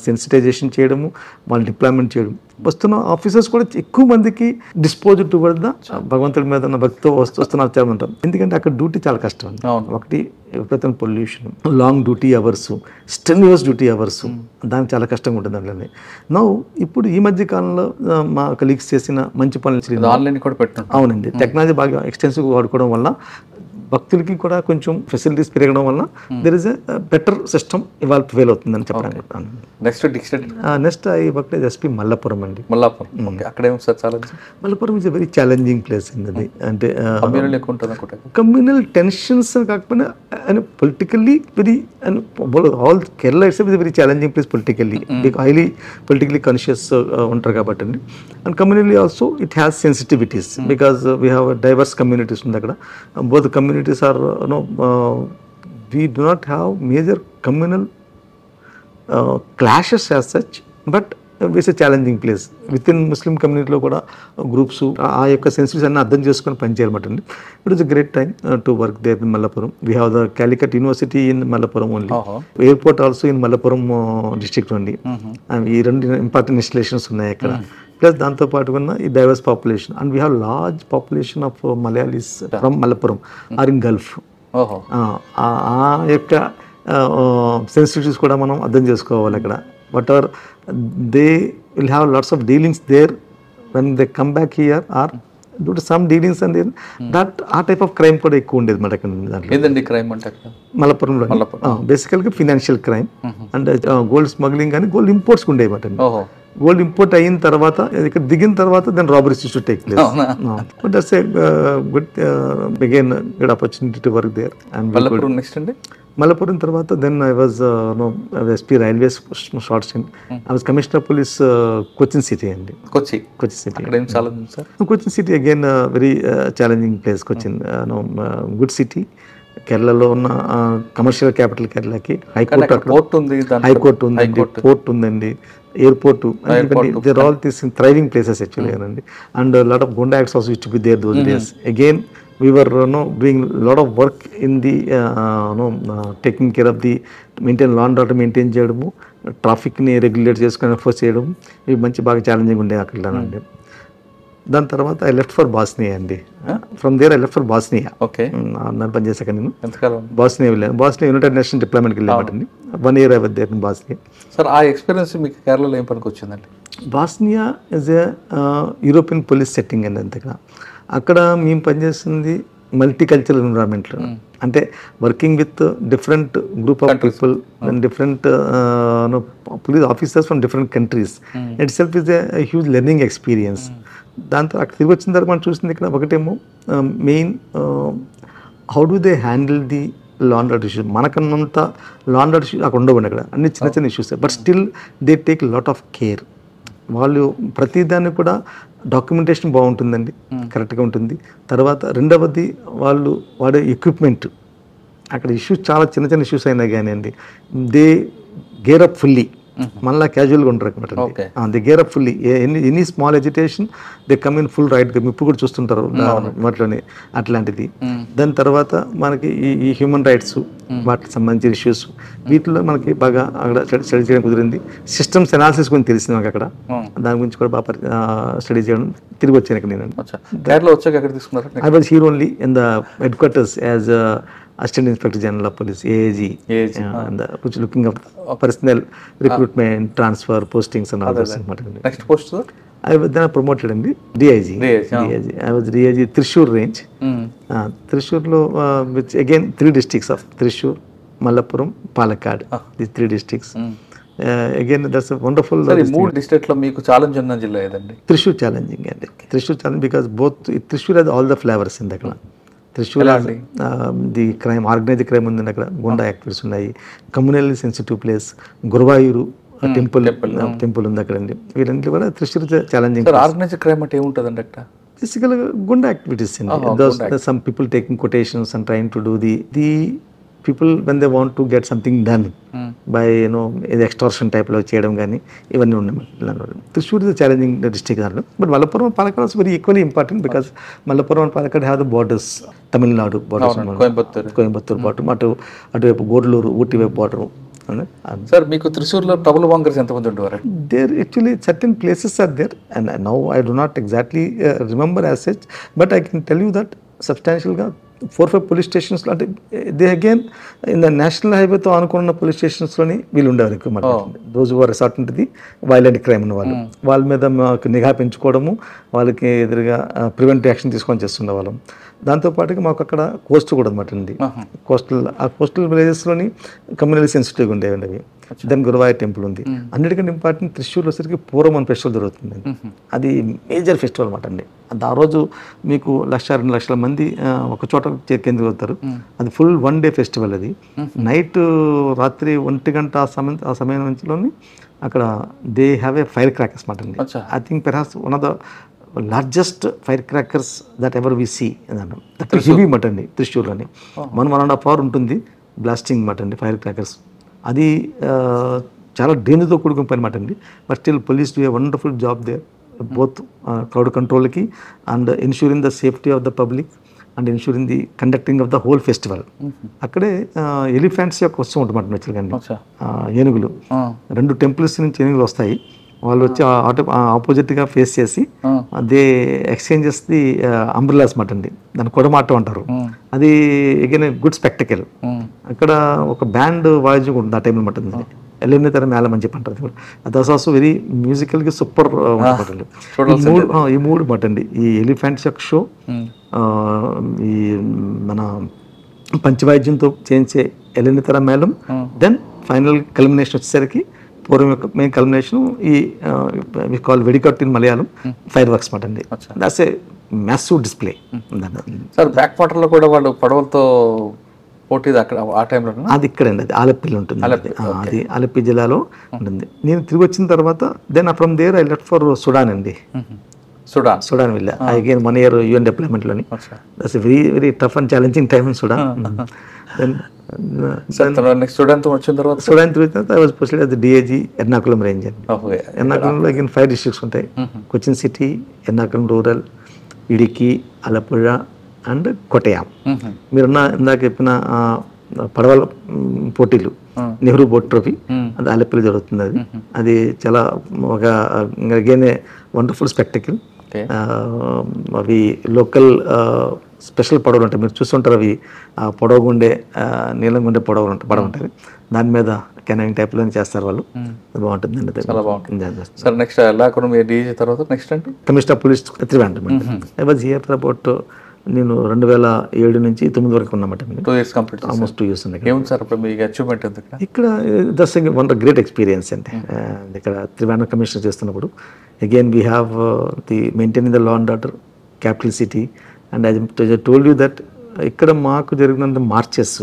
సెన్సిటైజేషన్ చేయడము, వాళ్ళు డిప్లాయ్మెంట్ చేయడం. వస్తున్న ఆఫీసర్స్ కూడా ఎక్కువ మందికి డిస్పోజ్ టువర్డ్ ద భగవంతుడి మీద ఉన్న భక్తితో వస్తున్నారు చాలా ఉంటాం. ఎందుకంటే అక్కడ డ్యూటీ చాలా కష్టం అండి. ఒకటి విపరీతం pollution, long duty hours, strenuous duty hours, దానికి చాలా కష్టంగా ఉంటుంది అందులోనే. ఇప్పుడు ఈ మధ్య కాలంలో మా కలీగ్స్ చేసిన మంచి పనులు ఆన్లైన్ కూడా పెట్టారు. అవునండి, టెక్నాలజీ బాగా ఎక్స్టెన్సివ్గా వాడుకోవడం వల్ల భక్తులకి కూడా కొంచెం ఫెసిలిటీస్ పెరగడం వల్ల there is a better system ఇవాళ ఫెయిల్ అవుతుందని చెప్పడానికి. Next I work as SP Malappuram అండి. Malappuram is a very challenging place అండి. అంటే కమ్యూనల్ టెన్షన్స్ కాకపోయినా politically very all Kerala it's very challenging place politically, highly politically conscious ఉంటారు కాబట్టి అండి. And communally also it has sensitivities because we have diverse communities ఉంది అక్కడ. Both communities are we do not have major communal clashes as such, but it's a challenging place. Within Muslim community lo kuda groups aa yokka sensibilities anna ardham cheskoni pani cheyalamatandi. It was a great time to work there in Malappuram. We have the Calicut University in Malappuram only. Airport also in Malappuram district only. And ee rendu important installations unnayi akkada. Plus దాంతో పాటు ఉన్న ఈ diverse population, and we have large population of Malayalis from Malappuram or in gulf. ఆ యొక్క sensitivities కూడా మనం అర్థం చేసుకోవాలి అక్కడ. Whatever they will have lots of dealings there when they come back here or due to some dealings and that ఆ type of crime కూడా ఎక్కువ ఉండేది మన దాంట్లో. మలపురంలో బేసికల్గా financial crime and gold smuggling కానీ గోల్డ్ ఇంపోర్ట్స్ ఉండేవి మాట. గోల్డ్ ఇంపోర్ట్ అయిన తర్వాత ఇక్కడ దిగిన తర్వాత then robberies to take place. But that's a good again good opportunity to work there. And Malappuram తర్వాత then I was SP railways short stint. I was commissioner police Cochin city అండి. Cochin city again very challenging place. Cochin good city, కేరళలో ఉన్న commercial capital కేరళకి. High court ఉందండి, port ఉందండి, airport. There all this thriving places actually అండి. And lot of goonda acts also used to be there those days. Again we were doing lot of work in the taking care of the maintain law and order maintain చేయడము, ట్రాఫిక్ని regulate చేసుకుని enforce చేయడం, ఇవి మంచి బాగా challenging ఉండే అక్కడండి. దాని తర్వాత ఐ లెఫ్ట్ ఫర్ బాస్నియా అండి. From there I left for Bosnia. నన్ను పనిచేసాక నేను బాస్నియా వెళ్ళాను. బాస్నియా యునైటెడ్ నేషన్ డిప్లాయ్మెంట్కి వెళ్ళామండి. 1 year I was there in Bosnia. Sir ఆ ఎక్స్పీరియన్స్ మీకు కేరళలో ఏం పనికి వచ్చిందండి? Bosnia is a European police setting అండి. అంతగా అక్కడ మేము పనిచేస్తుంది మల్టీకల్చరల్ ఎన్విరాన్మెంట్లో, అంటే working with different group of people and different police officers from different countries. Itself is a huge learning experience. దాంతో అక్కడ తిరిగి వచ్చిన తర్వాత మనం చూసింది ఇక్కడ ఒకటేమో main how do they handle the law and order issues. మనకన్నంత law and order issues అక్కడ ఉండవండి. అక్కడ అన్ని చిన్న చిన్న issues, but still they take lot of care. వాళ్ళు ప్రతిదాన్ని కూడా డాక్యుమెంటేషన్ బాగుంటుందండి, కరెక్ట్గా ఉంటుంది. తర్వాత రెండవది వాళ్ళు వాడే ఎక్విప్మెంట్, అక్కడ ఇష్యూస్ చాలా చిన్న చిన్న ఇష్యూస్ అయినా కానీ అండి దే గేర్ అప్ ఫుల్లీ. మళ్ళీ క్యాజువల్గా ఉంటారు అనమాట. The gear up fully, any small agitation they come in full right. ఇప్పుడు కూడా చూస్తుంటారు వాటిలోనే అట్లాంటిది. దాని తర్వాత మనకి ఈ హ్యూమన్ రైట్స్ వాటికి సంబంధించిన ఇష్యూస్ వీటిలో మనకి బాగా అక్కడ స్టడీ చేయడం కుదిరింది. సిస్టమ్స్ అనాలిసిస్ గురించి తెలిసింది మనకి అక్కడ. దాని గురించి కూడా బాగా స్టడీ చేయడం. తిరిగి వచ్చాను ఇక్కడ నేను. I was here only in the head quarters as Assistant Inspector General of Police, AAG, and which looking at personnel recruitment, transfer, postings and all those things. Next post, sir? I was then promoted in the DIG. I was DIG Thrissur range. Thrissur lo, which again 3 districts of Thrissur, Malappuram, Palakkad. These 3 districts. Again, that's a wonderful. Sir, in 3 districts lo meeku challenge unna jilla edandi. Thrissur challenging andi. Thrissur challenging because both Thrissur has all the flavors in the kala. Thrissur the crime, organised crime ఉంది అక్కడ. గుండా activities ఉన్నాయి. Communally sensitive place, Guruvayur temple ఉంది అక్కడ అండి. వీళ్ళంటే కూడా Thrissur challenging. Organised crime అంటే ఏముంటుందండి అక్కడ? బేసికల్గా గుండా యాక్టివిటీస్ అండి. Some people taking quotations and trying to do the people when they want to get something done by extortion type లో చేయడం కానీ ఇవన్నీ ఉన్నాయి. Thrissur is a challenging district, but Malappuram and Palakkad is very equally important because Malappuram and Palakkad have the borders, Tamil Nadu borders, Coimbatore border, అటువైపు గోర్లూరు, ఊటీ వైపు border. Sir, మీకు త్రిశూర్లో trouble వాంగర్స్ ఎంతమంది ఉండేవారు? There actually certain places are there and now I do not exactly remember as such, but I can tell you that substantial గా 4-5 police stations అంటే they again in the national హైవేతో అనుకున్న police స్టేషన్స్లోని వీళ్ళు ఉండేవారు ఎక్కువ మాట. రోజు వారు రిసార్ట్ ఉంటుంది, వైలెంట్ క్రైమ్ ఉన్న వాళ్ళు, వాళ్ళ మీద మాకు నిఘా పెంచుకోవడము, వాళ్ళకి ఎదురుగా ప్రివెంటివ్ యాక్షన్ తీసుకొని చేస్తుండే వాళ్ళం. దాంతోపాటుగా మాకు అక్కడ కోస్ట్ కూడా అనమాట అండి. కోస్టల్ విలేజెస్లోని కమ్యూనల్లీ సెన్సిటివ్గా ఉండేవండి అవి. దెన్ గురువాయూర్ టెంపుల్ ఉంది. అన్నిటికంటే ఇంపార్టెంట్ Thrissur వచ్చేసరికి పూర్వం అని ఫెస్టివల్ జరుగుతుంది. అది మేజర్ ఫెస్టివల్ అనమాట అండి. ఆ రోజు మీకు 1-2 లక్షల మంది ఒక చోట కేంద్రీకవుతారు. అది ఫుల్ 1 డే ఫెస్టివల్. అది నైట్ రాత్రి 1 గంట ఆ సమయం నుంచిలోని అక్కడ they have a fire crackers మాట అండి. I think perhaps one of the largest fire crackers that ever we see అన్నట్టు. హెవీ మాట అండి Thrissurలోని 1.5 hour ఉంటుంది బ్లాస్టింగ్ మాట అండి ఫైర్ క్రాకర్స్. అది చాలా డేంజర్తో కూడుకున్న పని మాట అండి. But still police do a wonderful job there, both crowd కంట్రోల్కి and ensuring the safety of the public and ensuring the conducting of the whole festival. అక్కడే ఎలిఫెంట్స్ యొక్క వస్తూ ఉంటుంది మాట నచ్చలుగా. ఏనుగులు 2 టెంపుల్స్ నుంచి ఏనుగులు వస్తాయి. వాళ్ళు వచ్చి ఆపోజిట్గా ఫేస్ చేసి దే ఎక్స్చేంజెస్ ది అంబ్రెలాస్ మాట అండి. దాన్ని కొడమాటం అంటారు. అది అగైన్ గుడ్ స్పెక్టకల్. అక్కడ ఒక బ్యాండ్ వాయిద్యం ఉంటుంది ఆ టైంలో మాట. ఎల్లుండి తర మేళం అని చెప్పి అంటారు. దట్స్ ఆల్సో వెరీ మ్యూజికల్గా సూపర్ ఉంటుంది. ఈ 3 మాట అండి. ఈ ఎలిఫెంట్స్ యొక్క షో, ఈ మన పంచవాయిద్యంతో చేయించే ఎల్లుండి తర మేళం, దెన్ ఫైనల్ కల్మినేషన్ వచ్చేసరికి పూర్వం యొక్క మెయిన్ కల్మినేషన్ ఈ we call vedikettu in Malayalam fireworks మాట అండి. That's a massive display. Sir, back వాటర్లో కూడా వాళ్ళు పడవలతో పోటీ అక్కడ ఆ టైంలో అది ఇక్కడండి. అది ఆలపిలో ఉంటుంది. అది ఆలపి జిల్లాలో ఉంటుంది. నేను తిరిగి వచ్చిన తర్వాత then from there I left for Sudan అండి. సుడాన్ వెళ్ళా. అగైన్ 1 year UN deploymentలోని. That's very very tough and challenging time in Sudan. Sudan తర్వాత I was posted as the DIG Ernakulam range అండి. ఎర్నాకుళంలో అగైన్ 5 districts ఉంటాయి. కొచ్చిన్ సిటీ, ఎర్నాకుళం రూరల్, ఇడికి, ఆలప్పుళ అండ్ కొట్టయాం. మీరున్న ఇందాక చెప్పిన పడవల పోటీలు, నెహ్రూ బోట్ ట్రోఫీ, అది ఆలప్పలో జరుగుతుంది. అది చాలా ఒక అగైన్ వండర్ఫుల్ స్పెక్టకల్. అవి లోకల్ స్పెషల్ పడవలు ఉంటాయి. మీరు చూస్తుంటారు. అవి పొడవుగుండే నీలంగుండే పడవ ఉంటుంది. దాని మీద కెనోయింగ్ టైప్లో చేస్తారు వాళ్ళు. బాగుంటుందండి. చాలా బాగుంటుంది. సార్, నెక్స్ట్ DIG తర్వాత నెక్స్ట్ అంటే commissioner of police Trivandrum. I was here for about నేను 2007 నుంచి 2009 వరకు ఉన్నమాట. 2 years కంప్లీట్. ఆల్మోస్ట్ 2 years ఉన్నాయి. ఏముంది సార్ ఇప్పుడు మీకు అచీవ్మెంట్ ఇక్కడ? దట్స్ వన్ గ్రేట్ ఎక్స్పీరియన్స్ అండి. ఇక్కడ త్రివేంద్రం కమిషనర్ చేస్తున్నప్పుడు again we have the maintaining the law and order, capital city. And I told you that ఇక్కడ మాకు జరిగినంత మార్చెస్,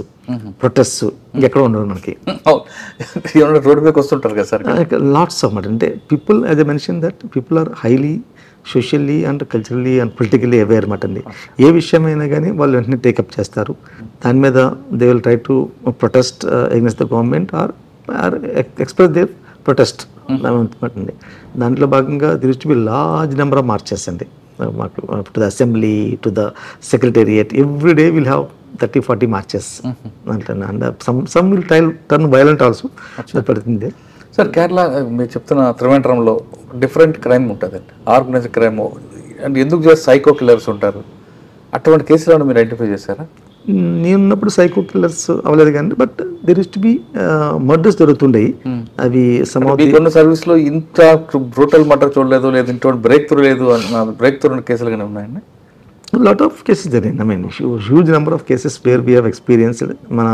ప్రొటెస్ట్ ఇంకెక్కడ ఉండదు మనకి. రోడ్ మీదకి వస్తుంటారు కదా సార్. లాట్స్ ఆఫ్ మాట అంటే people, as I mention that people are highly socially and culturally and politically aware అనమాట అండి. ఏ విషయమైనా కానీ వాళ్ళు వెంటనే టేకప్ చేస్తారు. దాని మీద they will try to protest against the government or express their protest అండి. దాంట్లో భాగంగా there to be large number of marches అండి. మాకు to the assembly, to the secretariat, every day will have 30-40 marches. And some will turn violent also పడుతుంది. Sir Kerala మీరు చెప్తున్న త్రివేంద్రంలో different crime ఉంటుందండి, ఆర్గనైజ్డ్ క్రైమ్. అండ్ ఎందుకు చేస్తే సైకో కిల్లర్స్ ఉంటారు, అటువంటి కేసులను మీరు ఐడెంటిఫై చేశారా? నేను ఉన్నప్పుడు సైకో కిల్లర్స్ అవ్వలేదు కానీ but there is to be murders జరుగుతుండయి. అవి కొన్ని సర్వీస్ లో ఇంత బ్రూటల్ మర్డర్ చూడలేదు, లేదు ఇంట్లో బ్రేక్ త్రూ లేదు, బ్రేక్ త్రూ కేసులు కానీ ఉన్నాయండి. లాట్ ఆఫ్ కేసెస్ జరిగింది. I mean huge number of cases where we have experienced. మన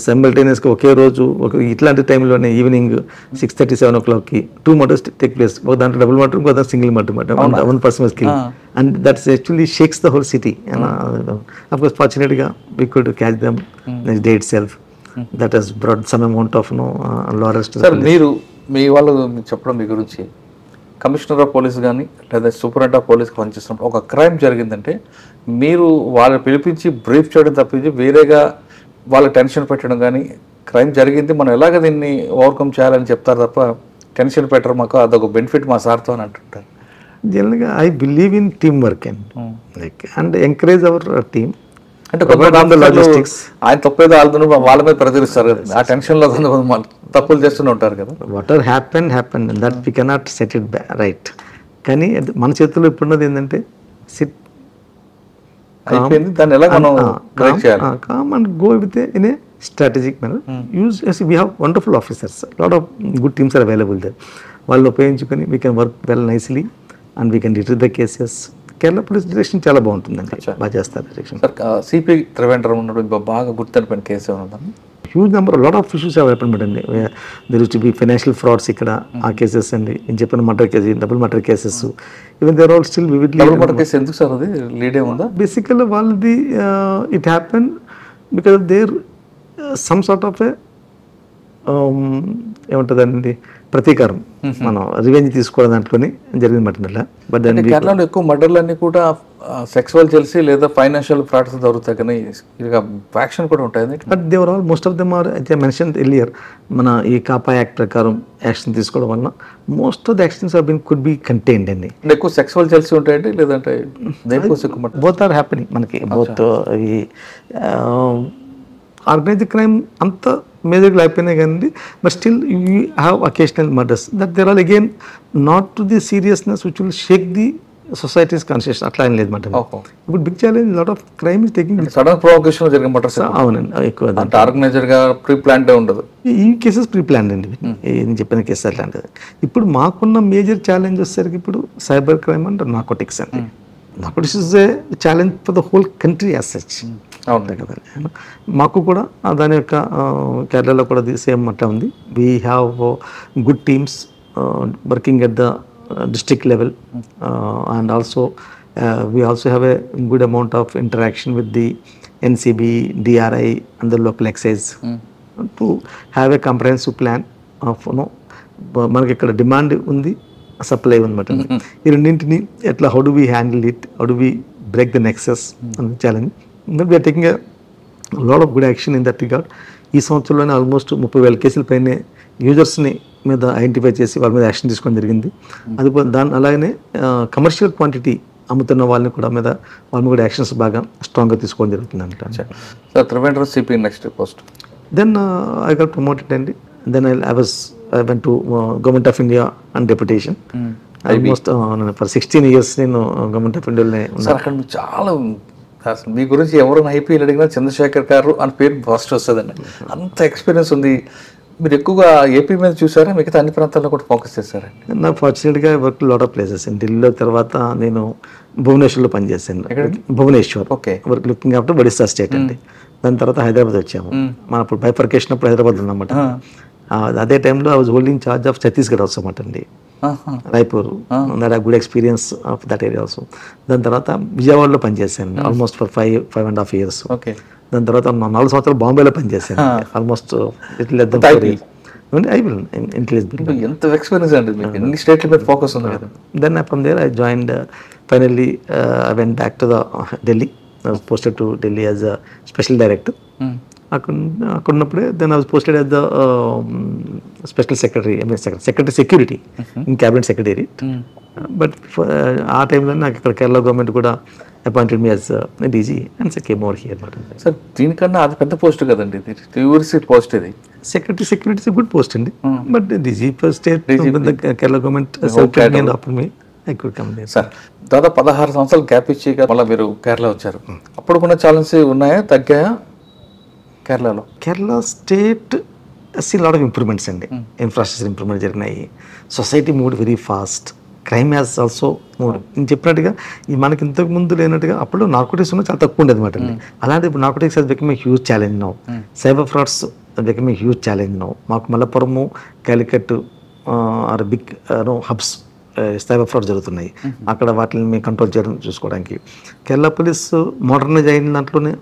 సైమల్టేనియస్గా ఒకే రోజు ఇట్లాంటి టైంలోనే ఈవినింగ్ 6:30-7 o'clockకి 2 murders టేక్ ప్లేస్. ఒక దాంట్లో డబుల్ మర్డర్, ఇంకో దాంట్లో single murder. One person was killed and that's actually shakes the whole city. Of course ఫార్చునేట్గా we could catch them next day itself. That has brought some amount of law arrest. Sir మీరు మీ వాళ్ళు చెప్పడం మీ గురించి, commissioner of police కానీ లేదా superintendent of పోలీస్కి పనిచేస్తున్నప్పుడు ఒక క్రైమ్ జరిగిందంటే మీరు వాళ్ళని పిలిపించి బ్రీఫ్ చేయడం తప్పించి వేరేగా వాళ్ళ టెన్షన్ పెట్టడం కానీ, క్రైమ్ జరిగింది మనం ఎలాగ దీన్ని ఓవర్కమ్ చేయాలని చెప్తారు తప్ప టెన్షన్ పెట్టరు, మాకు అదొక బెనిఫిట్ మా సార్తో అని అంటుంటారు. జనరల్గా I believe in team work and encourage our team. అంటే ఆయన తప్పేదో వాళ్ళ మీద ప్రచురిస్తారు కదా, ఆ టెన్షన్లో తప్పులు చేస్తూనే ఉంటారు కదా. Water happen that we cannot set it right. కానీ మన చేతుల్లో ఇప్పుడున్నది ఏంటంటే సిట్ అయిపోయింది, దాన్ని ఎలా మనం బ్రేక్ చేయాలి. Calm and go with in a strategic manner. Use we have wonderful officers, lot of good teams are available there. వాళ్ళు ఉపయోగించుకొని we can work well nicely and we can retrieve the cases. Kerala police direction చాలా బాగుంటుందండి, బాగా చేస్తారు direction. Sir CP Trivandrum ఉన్నప్పుడు బాగా గుర్తుపడిన case ఏమన్నా? Huge number lot of issues have happened అండి. There to be financial frauds ఇక్కడ, ఆ కేసెస్ అండి. నేను చెప్పిన murder case, double murder cases, even there all still vividly. Double murder case ఎందుకు సార్ అది లీడ్ ఏముందా? బేసికల్లీ వాళ్ళది it happen because there some sort of a ఏముంటుందండి ప్రతీకారం, మనం రివెంజ్ తీసుకోవడం దాంట్లోనే జరిగింది మాట. బట్ కేరళలో ఎక్కువ మర్డర్లు అన్ని కూడా సెక్సువల్ జెల్సీ లేదా ఫైనాన్షియల్ ఫ్రాడ్స్ జరుగుతాయి, కానీ యాక్షన్ కూడా ఉంటాయి. But there all most of them are I mention earlier, మన ఈ కాపా యాక్ట్ ప్రకారం యాక్షన్ తీసుకోవడం వల్ల most of the actions have been could be contained అండి. ఎక్కువ సెక్సువల్ జెల్సీ ఉంటాయండి, లేదంటే బోత్ ఆర్ హ్యాపెనింగ్ మనకి. బోత్ ఈ ఆర్గనైజ్డ్ క్రైమ్ అంత మేజర్గా అయిపోయినాయి కానీ but still you have occasional murders that there all again not to the seriousness which will shake the society's conscious. అట్లా ఏం లేదు మాట. ఇప్పుడు big challenge lot of crime is taking sudden provocation జరిగిన మర్డర్స్. అవునండి, ఎక్కువ ఆర్గనైజర్ గా pre plan ఉండదు. ఈ కేసెస్ ప్రీ ప్లాన్ అండి, నేను చెప్పిన కేసు అట్లాంటిది. ఇప్పుడు మాకున్న మేజర్ ఛాలెంజ్ వచ్చేసరికి ఇప్పుడు సైబర్ క్రైమ్ అండ్ నార్కోటిక్స్ అండి. Narcotics is a challenge for the whole country as such. అవును కదా. మాకు కూడా దాని యొక్క కేరళలో కూడా సేమ్ అట్లా ఉంది. We have good teams working at the district level and also we also have a good amount of interaction with the NCB, DRI and the local excise to have a comprehensive plan of మనకి ఇక్కడ demand ఉంది, supply ఉందన్నమాట. ఈ రెండింటిని ఎట్లా how do we handle it, how do we break the nexus అనే challenge. We're taking a lot of good action in that regard. ఈ సంవత్సరంలోనే ఆల్మోస్ట్ 30,000 కేసుల పైనే యూజర్స్ని మీద ఐడెంటిఫై చేసి వాళ్ళ మీద యాక్షన్ తీసుకోవడం జరిగింది. అది అలాగనే కమర్షియల్ క్వాంటిటీ అమ్ముతున్న వాళ్ళని కూడా మీద వాళ్ళని కూడా యాక్షన్స్ బాగా స్ట్రాంగ్గా తీసుకోవడం జరుగుతుంది అంట. Sir Trivandrum CP next post. Then I got promoted అండి. Then I went to government of India and deputation. Almost for 16 years నేను గవర్నమెంట్ ఆఫ్ ఇండియాలోనే ఉన్నాను. అక్కడ చాలా అసలు మీ గురించి ఎవరైనా ఐపీఎల్ అడిగినా చంద్రశేఖర్ గారు అని పేరు ఫస్ట్ వస్తుందండి, అంత ఎక్స్పీరియన్స్ ఉంది. మీరు ఎక్కువగా ఏపీ మీద చూసారా, మిగతా అన్ని ప్రాంతాల్లో కూడా ఫోకస్ చేశారా? నాకు ఫార్చునేట్గా వర్క్ లాట్ ఆఫ్ ప్లేసెస్ అండి. ఢిల్లీలో తర్వాత నేను భువనేశ్వర్లో పనిచేశాను. Bhubaneswar okay, work looking after Odisha state అండి. దాని తర్వాత హైదరాబాద్ వచ్చాము. మన అప్పుడు బైఫర్కేషన్ అప్పుడు హైదరాబాద్ ఉన్నమాట. అదే టైంలో I was holding charge of Chhattisgarh also అన్నమాట అండి, Raipur. That good experience of that area also. దాని తర్వాత విజయవాడలో పనిచేశాను ఆల్మోస్ట్ ఫర్ 5.5 years. ఓకే. దాని తర్వాత 4 సంవత్సరాలు బాంబేలో పనిచేశాను, ఆల్మోస్ట్ ఎంత ఎక్స్పీరియన్స్ అండి మీకు, ఎన్ని స్టేట్ల మీద ఫోకస్ ఉంది కదా. Then from there I joined finally I went back to the Delhi. I was posted to Delhi as a special director అక్కడ ఉన్నప్పుడే then I was posted as the special secretary secretary security in cabinet secretary. But ఆ టైంలో నాకు ఇక్కడ Kerala government కూడా appointed me as DG and came over here అనమాట. Sir దీనికన్నా అది పెద్ద పోస్ట్ కదండి, ఇది యూరిసి పోస్ట్. ఇది సెక్రటరీ గుడ్ పోస్ట్ అండి, but DG state Kerala government offer me I could come there. Sir దాదాపు 16 సంవత్సరాలు గ్యాప్ ఇచ్చి మళ్ళీ మీరు కేరళ వచ్చారు. అప్పుడు కూడా ఛాలెంజ్ ఉన్నాయా, తగ్గాయా కేరళలో? Kerala state see lot of improvements అండి, ఇన్ఫ్రాస్ట్రక్చర్ ఇంప్రూవ్మెంట్ జరిగినాయి, society moved very fast, crime has also moved. నేను చెప్పినట్టుగా ఈ మనకి ఇంతకు ముందు లేనట్టుగా అప్పుడు నార్కోటిక్స్ చాలా తక్కువ ఉండేది అనమాట అండి. అలాంటి ఇప్పుడు narcotics has become a huge challenge now, cyber frauds become a huge challenge now. మాకు Malappuram, Calicut are big hubs cyber fraud జరుగుతున్నాయి. అక్కడ వాటిని మేము కంట్రోల్ చేయడం చూసుకోవడానికి కేరళ పోలీస్ మోడర్నైజ్ అయిన దాంట్లోనే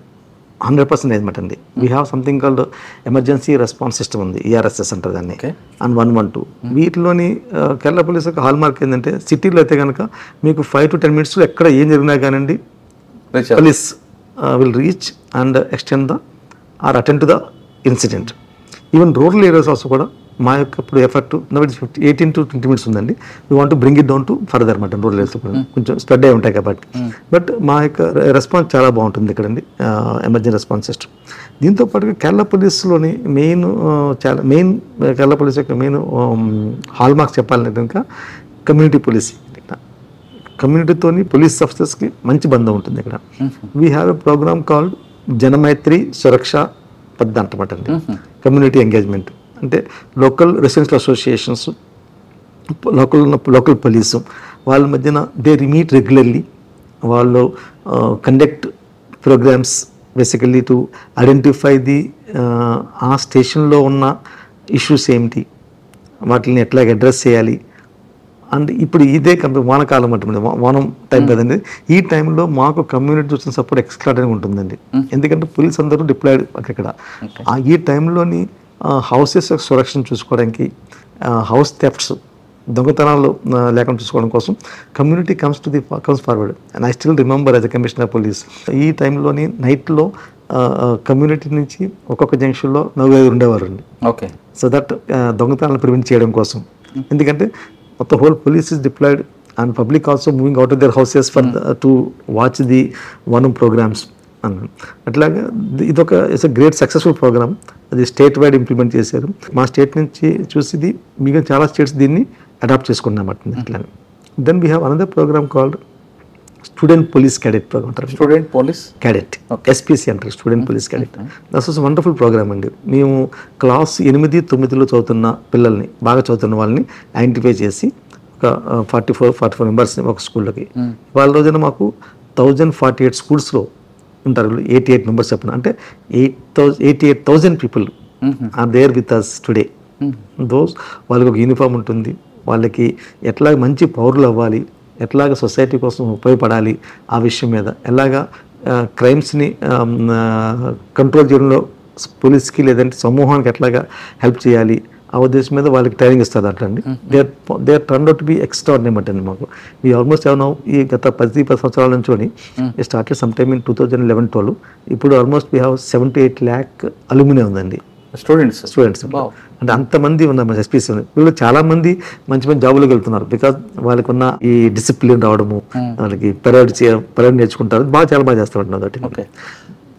100% అనమాట అండి. We have something called emergency response system ఉంది, ఈఆర్ఎస్ఎస్ అంటారు దాన్ని, అండ్ 112. వీటిలోని కేరళ పోలీస్ యొక్క హాల్ మార్క్ ఏంటంటే సిటీలో అయితే కనుక మీకు 5 to 10 minutes ఎక్కడ ఏం జరిగినా కానివ్వండి police will reach and extend the or attend to the incident. Even rural areas also కూడా మా యొక్క ఇప్పుడు ఎఫర్ట్ 18 to 20 minutes ఉందండి. We want bring it down to further అనమాట. రూరల్ ఏరియాస్ కొంచెం స్ప్రెడ్ అయి ఉంటాయి కాబట్టి, బట్ మా యొక్క రెస్పాన్స్ చాలా బాగుంటుంది ఇక్కడండి, ఎమర్జెన్సీ రెస్పాన్స్ సిస్టమ్. దీంతో పాటుగా కేరళ పోలీస్లోని మెయిన్ కేరళ పోలీస్ యొక్క మెయిన్ హాల్ మార్క్స్ చెప్పాలంటే కనుక కమ్యూనిటీ పోలీసింగ్. కమ్యూనిటీతోని పోలీస్ ఆఫీసర్స్కి మంచి బంధం ఉంటుంది ఇక్కడ. We have a programme called Janamaithri Suraksha పద్ధతి అంటమాట అండి. కమ్యూనిటీ ఎంగేజ్మెంట్ అంటే local residential associations, local police వాళ్ళ మధ్యన దే మీట్ రెగ్యులర్లీ. వాళ్ళు conduct programmes basically to identify the ఆ స్టేషన్లో ఉన్న ఇష్యూస్ ఏమిటి, వాటిని ఎట్లా అడ్రస్ చేయాలి. అండ్ ఇప్పుడు ఇదే వానకాలం అంటుంది, వానం టైం కదండి. ఈ టైంలో మాకు కమ్యూనిటీ చూసిన సపోర్ట్ ఎక్స్ట్రాడనరీగా ఉంటుందండి. ఎందుకంటే పోలీస్ అందరూ డిప్లాయిడ్ అక్కడ. ఈ టైంలోని హౌసెస్ సురక్షణ చూసుకోవడానికి, హౌస్ థెఫ్ట్స్ దొంగతనాలు లేకుండా చూసుకోవడం కోసం community comes forward. And I still remember as a commissioner police ఈ టైంలోని నైట్లో కమ్యూనిటీ నుంచి ఒక్కొక్క జంక్షన్లో 4-5 ఉండేవారు అండి. ఓకే, సో దట్ దొంగతనాలు ప్రివెంట్ చేయడం కోసం. ఎందుకంటే మొత్తం whole police is deployed and public also moving out of their houses for to watch the Onam programmes. అట్లాగా ఇదొక it's a great successful programme. అది స్టేట్ వైడ్ ఇంప్లిమెంట్ చేశారు. మా స్టేట్ నుంచి చూసి మిగతా చాలా స్టేట్స్ దీన్ని అడాప్ట్ చేసుకున్నమాట. అట్లానే then we have another programme called student police cadet programme. Student police cadet, SPC అంటారు, student police cadet. That's was wonderful programme అండి. మేము క్లాస్ 8-9లో చదువుతున్న పిల్లల్ని, బాగా చదువుతున్న వాళ్ళని ఐడెంటిఫై చేసి ఒక 44 మెంబర్స్ ఒక స్కూల్లోకి. వాళ్ళ రోజున మాకు 1048 స్కూల్స్లో ఉంటారు, 88 మెంబర్స్ చెప్పిన, అంటే 88,000 people are there with us today. Those వాళ్ళకి ఒక యూనిఫామ్ ఉంటుంది, వాళ్ళకి ఎట్లా మంచి పౌరులు అవ్వాలి, ఎట్లాగ సొసైటీ కోసం ఉపయోగపడాలి, ఆ విషయం మీద ఎలాగా క్రైమ్స్ని కంట్రోల్ చేయడంలో పోలీస్కి లేదంటే సమూహానికి ఎట్లాగా హెల్ప్ చేయాలి, ఆ ఉద్దేశం మీద వాళ్ళకి ట్రైనింగ్ ఇస్తారు అట్లండి. They are turn out to be extraordinary అండి. మాకు ఈ ఆల్మోస్ట్ ఏమన్నా ఈ గత 10 సంవత్సరాల నుంచి స్టార్టెడ్ సమ్ టైమ్ ఇన్ 2011-12. ఇప్పుడు almost we have 7-8 lakh aluminium ఉందండి, స్టూడెంట్స్. అంటే అంతమంది ఉన్నారు ఎస్పీసీ. వీళ్ళు చాలా మంది మంచి మంచి జాబులకు వెళ్తున్నారు బికాజ్ వాళ్ళకు ఉన్న ఈ డిసిప్లిన్ రావడము, వాళ్ళకి పరేడ్ నేర్చుకుంటారు, చాలా బాగా చేస్తూ ఉంటున్నారు. ఓకే,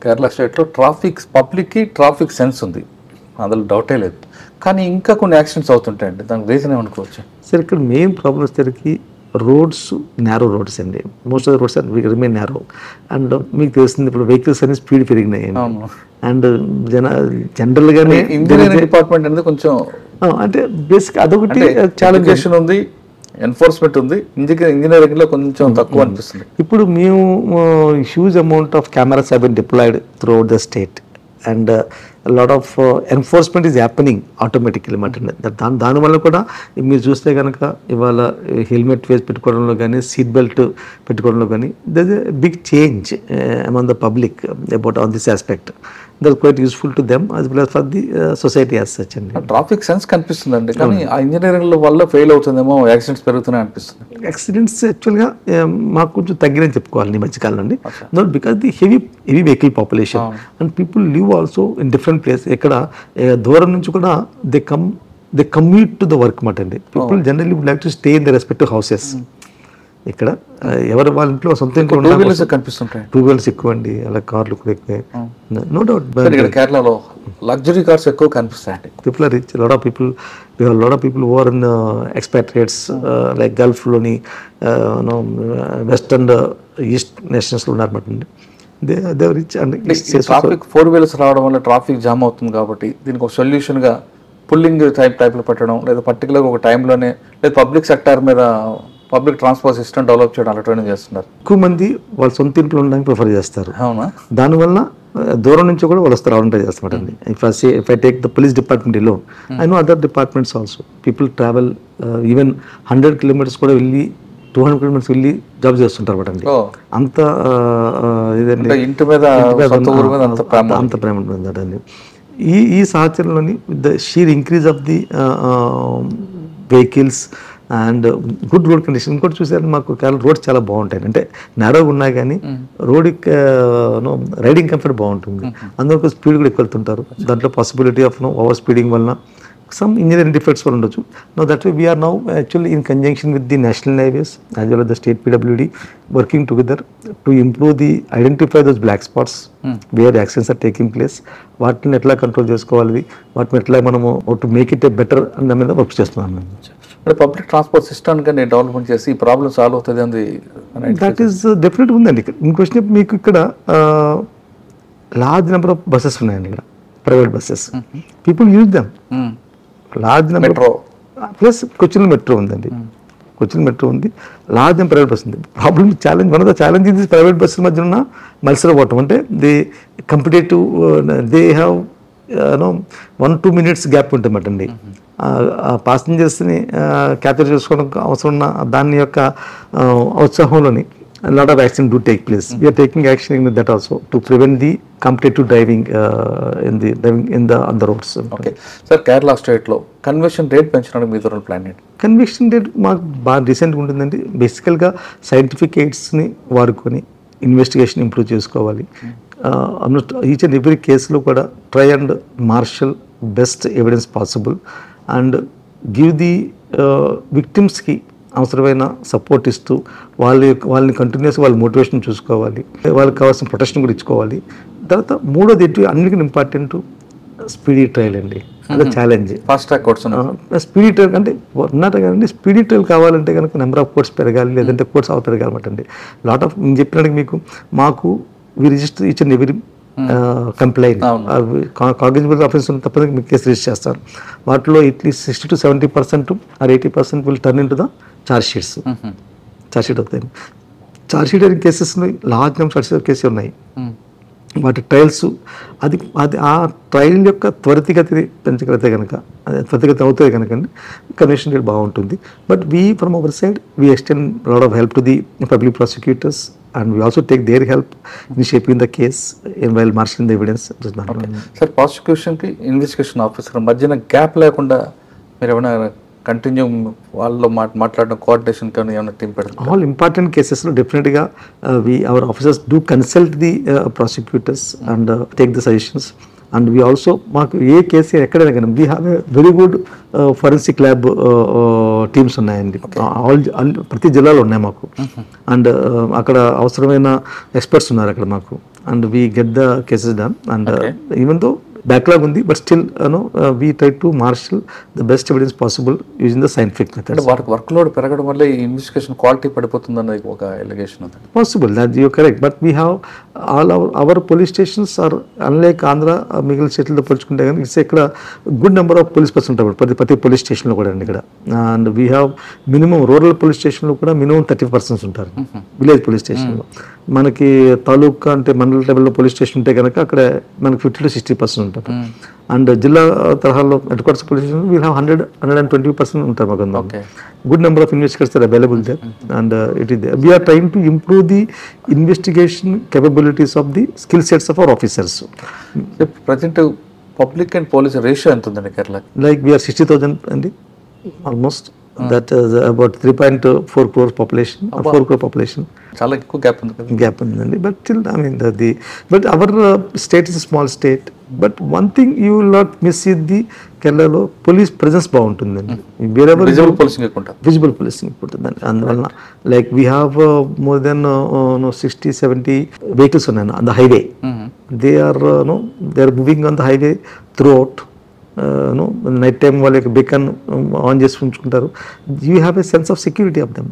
కేరళ స్టేట్లో పబ్లిక్కి ట్రాఫిక్ సెన్స్ ఉంది, అందులో డౌటే లేదు. కానీ ఇంకా కొన్ని యాక్సిడెంట్స్ అవుతుంటాయండి, దానికి రీజన్ ఏమనుకోవచ్చు? సార్ ఇక్కడ మెయిన్ ప్రాబ్లమ్ వచ్చేసరికి రోడ్స్, నేరో రోడ్స్ అండి. Most of the roads are remain narrow. And మీకు తెలిసింది ఇప్పుడు వెహికల్స్ అన్ని స్పీడ్ పెరిగినాయి. అండ్ జనరల్గానే ఇంజనీరింగ్ డిపార్ట్మెంట్ అనేది కొంచెం అంటే బేసిక్ అదొకటి ఛాలెంజ్ ఉంది, ఎన్ఫోర్స్మెంట్ ఉంది, ఇంజనీరింగ్లో కొంచెం తక్కువ అనిపిస్తుంది. ఇప్పుడు మేము huge amount of cameras have been deployed throughout the state and lot of enforcement is happening automatically అన్నమాట. దానివల్ల కూడా మీరు చూస్తే కనుక ఇవాళ హెల్మెట్ వేసి పెట్టుకోవడంలో కానీ, సీట్ బెల్ట్ పెట్టుకోవడంలో కానీ there is a big change among the public about on this aspect. That quite useful to them as well as for the society as such అండి. ట్రాఫిక్ సెన్స్ కనిపిస్తుందండి, కానీ ఆ ఇంజనీరింగ్ వల్ల fail అవుతుందేమో, accidents పెరుగుతున్నాయి అనిపిస్తుంది. యాక్సిడెంట్స్ యాక్చువల్గా మాకు కొంచెం తగ్గినని చెప్పుకోవాలి ఈ మధ్యకాలం అండి. Not because the heavy vehicle population and people live also in different place. ఎక్కడ దూరం నుంచి కూడా they commute to the work మాట అండి. People generally would like to stay in the respective houses. ఇక్కడ ఎవరు వాళ్ళ ఇంట్లో సొంత ఇంట్లో కనిపిస్తుంటాయి, టూ వీలర్స్ ఎక్కువ అండి, అలా కార్లు కూడా ఎక్కువ. నో డౌట్ కేరళలో లగ్జరీ కార్స్ ఎక్కువ కనిపిస్తాయండి. People are rich, lot of people over in expatriates like గల్ఫ్లోని వెస్ట్ అండ్ ఈస్ట్ నేషన్స్లో ఉన్నారన్నమాట అండి. They rich and traffic 4 wheelers రావడం వల్ల ట్రాఫిక్ జామ్ అవుతుంది కాబట్టి దీనికి ఒక సొల్యూషన్గా పుల్లింగ్ టైప్లో పెట్టడం, లేదా పర్టికులర్గా ఒక టైంలోనే, లేదా పబ్లిక్ సెక్టార్ మీద పబ్లిక్ ట్రాన్స్పోర్ట్ సిస్టమ్ డెవలప్ చేయడం అలా ట్రైనింగ్ చేస్తున్నారు. ఎక్కువ మంది వాళ్ళ సొంత ఇంట్లో ఉండడానికి ప్రిఫర్ చేస్తారు. అవునా? దానివల్ల దూరం నుంచి కూడా వాళ్ళు వస్తారు, రావడం చేస్తారండి. If I take the police department లో, I know other departments also people travel even 100 kilometres కూడా వెళ్ళి 200 కిలోమీటర్స్ వెళ్ళి జాబ్ చేస్తుంటారు అండి. అంత ఇదండి, ఇంటి మీద అంత ప్రేమ ఉంటుందండి. ఈ సహచరంలోని the sheer increase of the vehicles and good road condition. ఇంకోటి చూసారు, మాకు రోడ్స్ చాలా బాగుంటాయి. అంటే నేరోగా ఉన్నా కానీ రోడ్ రైడింగ్ కంఫర్ట్ బాగుంటుంది. అందులో స్పీడ్ కూడా ఎక్కువ వెళ్తుంటారు. దాంట్లో పాసిబిలిటీ ఆఫ్ ఓవర్ స్పీడింగ్ వల్ల some engineering defects వల్ల ఉండొచ్చు. Now that way we are now actually in conjunction with the national highways as well as the state PWD working together to improve the identify those black spots where accidents are taking place. వాటిని ఎట్లా control చేసుకోవాలి, వాటిని ఎట్లా మనము to make it A better అన్న మీద work చేస్తున్నాం. Public transport system కానీ డెవలప్మెంట్ చేసి ఈ ప్రాబ్లమ్ సాల్వ్ అవుతుంది అంది. దట్ ఈస్ డెఫినెట్ ఉందండి. ఇంకొచ్చిన మీకు ఇక్కడ లార్జ్ నెంబర్ ఆఫ్ బస్సెస్ ఉన్నాయండి. ఇక్కడ private buses people use them. Large number plus Cochin metro ఉందండి. కొచ్చిన్ మెట్రో ఉంది, లార్జ్ నెంబర్ ప్రైవేట్ బస్ ఉంది. Problem challenge, one of the challenge ఇది ప్రైవేట్ బస్సుల మధ్య ఉన్న మత్సరపోవటం. అంటే they competitive, they have 1-2 minutes gap ఉంటుందన్నమాట అండి. ప్యాసింజర్స్ని క్యాప్చర్ చేసుకోవడం అవసరం ఉన్న దాని యొక్క ఉత్సాహంలోని lot of accidents do take place. We are taking action in that also to prevent the competitive driving on the roads. Okay, sir, Kerala state లో కన్విక్షన్ రేట్ పెంచడానికి మీ ద్వారా ప్లాన్ ఏంటి? కన్విక్షన్ రేట్ మాకు బాగా రీసెంట్గా ఉంటుందండి. బేసికల్గా సైంటిఫిక్ ఎయిడ్స్ని వాడుకొని ఇన్వెస్టిగేషన్ ఇంప్రూవ్ చేసుకోవాలి. ఈచ్ అండ్ ఎవ్రీ కేసులో కూడా try and marshal best evidence possible and give the విక్టిమ్స్కి అవసరమైన సపోర్ట్ ఇస్తూ వాళ్ళని కంటిన్యూస్గా వాళ్ళ మోటివేషన్ చూసుకోవాలి, వాళ్ళకి కావాల్సిన ప్రొటెక్షన్ కూడా ఇచ్చుకోవాలి. తర్వాత మూడోది అన్నిటికీ ఇంపార్టెంట్ స్పీడీ ట్రయల్ అండి. అదే challenge. Fast track courts speedy trial అంటే ఉన్నట్టు కదండి. స్పీడీ ట్రయల్ కావాలంటే కనుక నెంబర్ ఆఫ్ కోర్ట్స్ పెరగాలి, లేదంటే కోర్ట్స్ అవ పెరగాలన్నమాట అండి. లాట్ ఆఫ్ నేను చెప్పినట్టు మీకు we register each and every complaint cognizable offence తప్పని మీకు కేసు రిజిస్టర్ చేస్తారు. వాటిలో at least 60 to 70% or 80% will turn in to the charge sheets. Charge sheet అవుతాయి. ఛార్జ్ షీట్ అయిన కేసెస్లో large number charge sheet cases ఉన్నాయి. వాటి ట్రయల్స్ అది ఆ ట్రయల్ యొక్క త్వరితగతి పెంచగలిగితే కనుక, త్వరితగతి అవుతుంది కనుక కన్విక్షన్ రేట్ బాగుంటుంది. But we from our side we extend lot of help to the public prosecutors and we also take their help in shaping the case and while marshalling the evidence. Sir, prosecution ki investigation officer మధ్యన gap లేకుండా మీరు ఏమైనా continue వాళ్ళలో మాట్లాడడం coordination కానీ ఏమైనా team పెడతారు? All important కేసెస్లో డెఫినెట్గా our officers do consult the prosecutors and take the suggestions. And we also మాకు ఏ కేసు ఎక్కడైనా కానీ we have a very good forensic lab teams ఉన్నాయండి. ప్రతి జిల్లాలో ఉన్నాయి మాకు. అండ్ అక్కడ అవసరమైన ఎక్స్పర్ట్స్ ఉన్నారు అక్కడ మాకు. And we get the cases done. And even though backlog ఉంది, but still we try to marshal the best evidence possible using the scientific method. వాటికి వర్క్ లోడ్ పెరగడం వల్ల ఈ ఇన్వెస్టిగేషన్ క్వాలిటీ పడిపోతుంది అన్నది ఒక ఎలిగేషన్ ఉంది. Possible, that you correct. But we have all our police stations are unlike Andhra మిగిలిన స్టేట్లతో పోల్చుకుంటే కానీ ఇట్స్ ఇక్కడ good number of police person ఉంటారు ప్రతి పోలీస్ స్టేషన్లో కూడా అండి ఇక్కడ. And we have minimum rural police స్టేషన్లో కూడా మినిమం 30% ఉంటారు. విలేజ్ పోలీస్ స్టేషన్లో మనకి తాలూకా అంటే మండల లెవెల్లో పోలీస్ స్టేషన్ ఉంటే కనుక అక్కడ మనకి 50 to 60% ఉంటారు. అండ్ జిల్లా తరహాలో headquarters police station we'll have 120% ఉంటారు మాకు. Good number of investigators are available there and it is there. We are trying to improve the investigation capabilities of the skill sets of our officers. Present public and police ratio ఎంత ఉందండి Kerala? Like we are 60,000 అండి almost. That is about 3.4 crore population, 4 crore population. చాలా ఎక్కువ gap ఉంది కదా. Gap ఉందండి. But still, I mean, but our state is a small state. But one thing you will not miss is the Kerala police presence బాగుంటుందండి. Wherever visible policing ఎక్కువ ఉంటుంది. Visible policing ఉంటుందండి. అందువలన like we have more than 60-70 vehicles ఉన్నాయి on the highway. They are moving on the highway throughout. Night time వాళ్ళ యొక్క beacon on చేసి ఉంచుకుంటారు. You have a sense of security of them.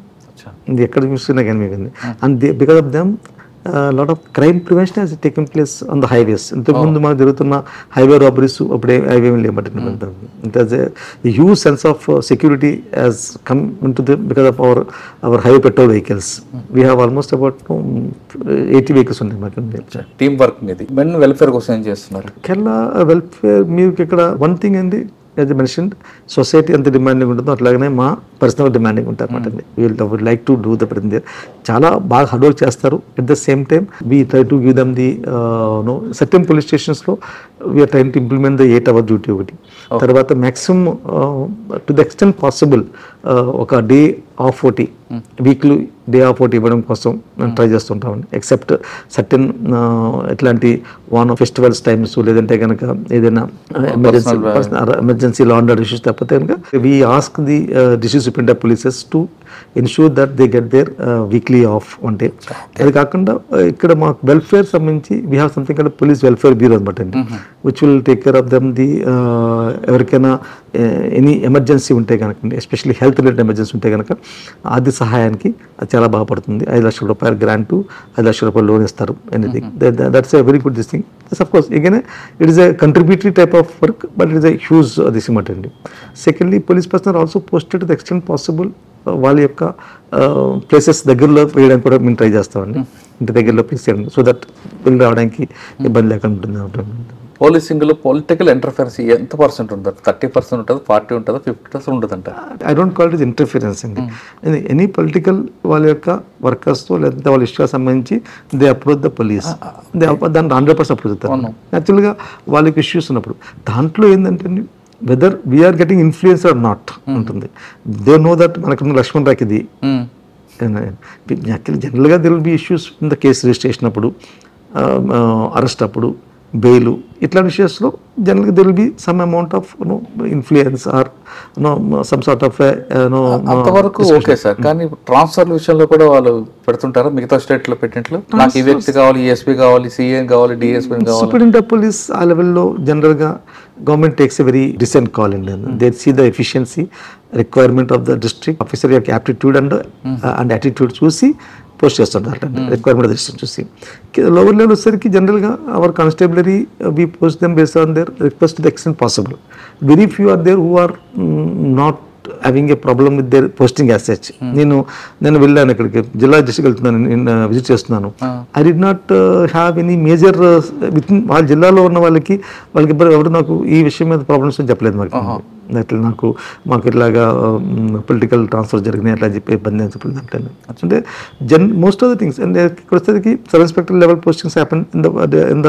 ఇది ఎక్కడ చూస్తున్నా కానీ మీకు and because of them lot of crime prevention has taken place on the highways. ఇంతకుముందు మనకు జరుగుతున్న హైవే రాబరీస్ అప్పుడే హైవే లేబట్టి it has a huge sense of security has come in to the because of our highway patrol vehicles. We have almost about 80 vehicles ఉన్నాయి మాకు. Teamwork మీద men welfare కోసం ఏం చేస్తున్నారు? కేరళ వెల్ఫేర్ మీకు ఇక్కడ వన్ థింగ్ అండి, యాజ్ మెన్షన్ సొసైటీ ఎంత డిమాండింగ్ ఉంటుందో అట్లాగనే మా పర్సనల్ డిమాండింగ్ ఉంటారు అనమాట. Would like to do the ప్రతి చాలా బాగా హార్డ్ వర్క్ చేస్తారు. At the same time we try to give them the certain police స్టేషన్స్లో we're trying to implement the 8 hour duty ఒకటి. తర్వాత maximum to the extent possible ఒక day off ఒకటి weekly day off ఒకటి ఇవ్వడం కోసం మేము ట్రై చేస్తుంటామండి. ఎక్సెప్ట్ సర్టెన్ ఎట్లాంటి ఫెస్టివల్స్ టైమ్స్ లేదంటే కనుక ఏదైనా emergency law and order issues తప్పితే కనుక we ask the district superintendent of polices to ensure that they get their weekly off one day. అది కాకుండా ఇక్కడ మాకు వెల్ఫేర్ సంబంధించి వీ హ్యావ్ సంథింగ్ అంటే పోలీస్ వెల్ఫేర్ బ్యూరో అనమాట అండి, which will take care of them the ఎవరికైనా any emergency ఉంటే కనుక, ఎస్పెషల్లీ హెల్త్ రిలేటెడ్ ఎమర్జెన్సీ ఉంటే కనుక ఆర్థిక సహాయానికి అది చాలా బాగా పడుతుంది. 5 లక్షల రూపాయలు గ్రాంటు, 5 లక్షల రూపాయలు లోన్ ఇస్తారు. Anything that's a very good this thing. Of course again it is a contributory type of work, but it is a huge this matter. Secondly, police personnel are also posted to the extent possible వాళ్ళ యొక్క places దగ్గరలో వేయడానికి కూడా మేము try చేస్తామండి. ఇంటి దగ్గరలో place చేయండి సో దట్ వెళ్ళి రావడానికి ఇబ్బంది లేకుండా ఉంటుంది. పోలీసింగ్లో పొలిటికల్ ఇంటర్ఫరెన్స్ ఎంత పర్సెంట్ ఉంటుంది? 30% ఉంటుంది, 40 ఉంటుందా, 50% ఉంటుంది అంటే? I don't call it interference అండి. ఎనీ పొలిటికల్ వాళ్ళ యొక్క వర్కర్స్తో లేదంటే వాళ్ళ ఇష్టాలకు సంబంధించి దే అప్రోచ్ ద పోలీస్, దాన్ని 100% అప్రోచ్ అవుతారు. యాక్చువల్గా వాళ్ళకి ఇష్యూస్ ఉన్నప్పుడు దాంట్లో ఏంటంటే whether we are getting influence or not ఉంటుంది. దే నో దట్ మనకున్న లక్ష్మణ్ రాక్ ఇది జనరల్గా they will be issues in the case registration అప్పుడు, అరెస్ట్ అప్పుడు, బెయిల్ ఇట్లాంటి విషయాల్లో జనరల్గా they will be some amount of influence or some sort of అంతవరకు ఓకే సార్. కానీ ట్రాన్స్ఫర్ విషయంలో కూడా వాళ్ళు పెడుతుంటారా మిగతా స్టేట్లో పెట్టినట్లు? నాకు ఈ వ్యక్తి కావాలి, ఈఎస్పీ కావాలి, సిఏ కావాలి, డిఎస్పీ కావాలి. సూపరింటెండెంట్ ఆఫ్ పోలీస్ ఆ లెవెల్లో జనరల్గా government takes a very recent call అండి. They see the efficiency requirement of the district officer యొక్క యాప్టిట్యూడ్ అండ్ యాటిట్యూడ్ చూసి పోస్ట్ చేస్తుంటారు. రిక్వైర్మెంట్ డిస్ట్రిక్ట్ చూసి లోవర్ లెవెల్ వచ్చేసరికి జనరల్గా our constabulary we post them based on their request to the extent possible. Very few are there who are not having a problem with their posting as such. నేను వెళ్ళాను ఇక్కడికి జిల్లా district వెళ్తున్నాను, నేను visit చేస్తున్నాను. I did not have any major with in వాళ్ళ జిల్లాలో ఉన్న వాళ్ళకి ఎవరు నాకు ఈ విషయం మీద ప్రాబ్లమ్స్ అని చెప్పలేదు. మాకు ఇట్లాగా పొలిటికల్ ట్రాన్స్ఫర్ జరిగినాయి అట్లా చెప్పి ఇబ్బంది అని చెప్పలేదు. అంటే most of the things and ఇక్కడ వచ్చేసరికి sub inspector level postings happen in the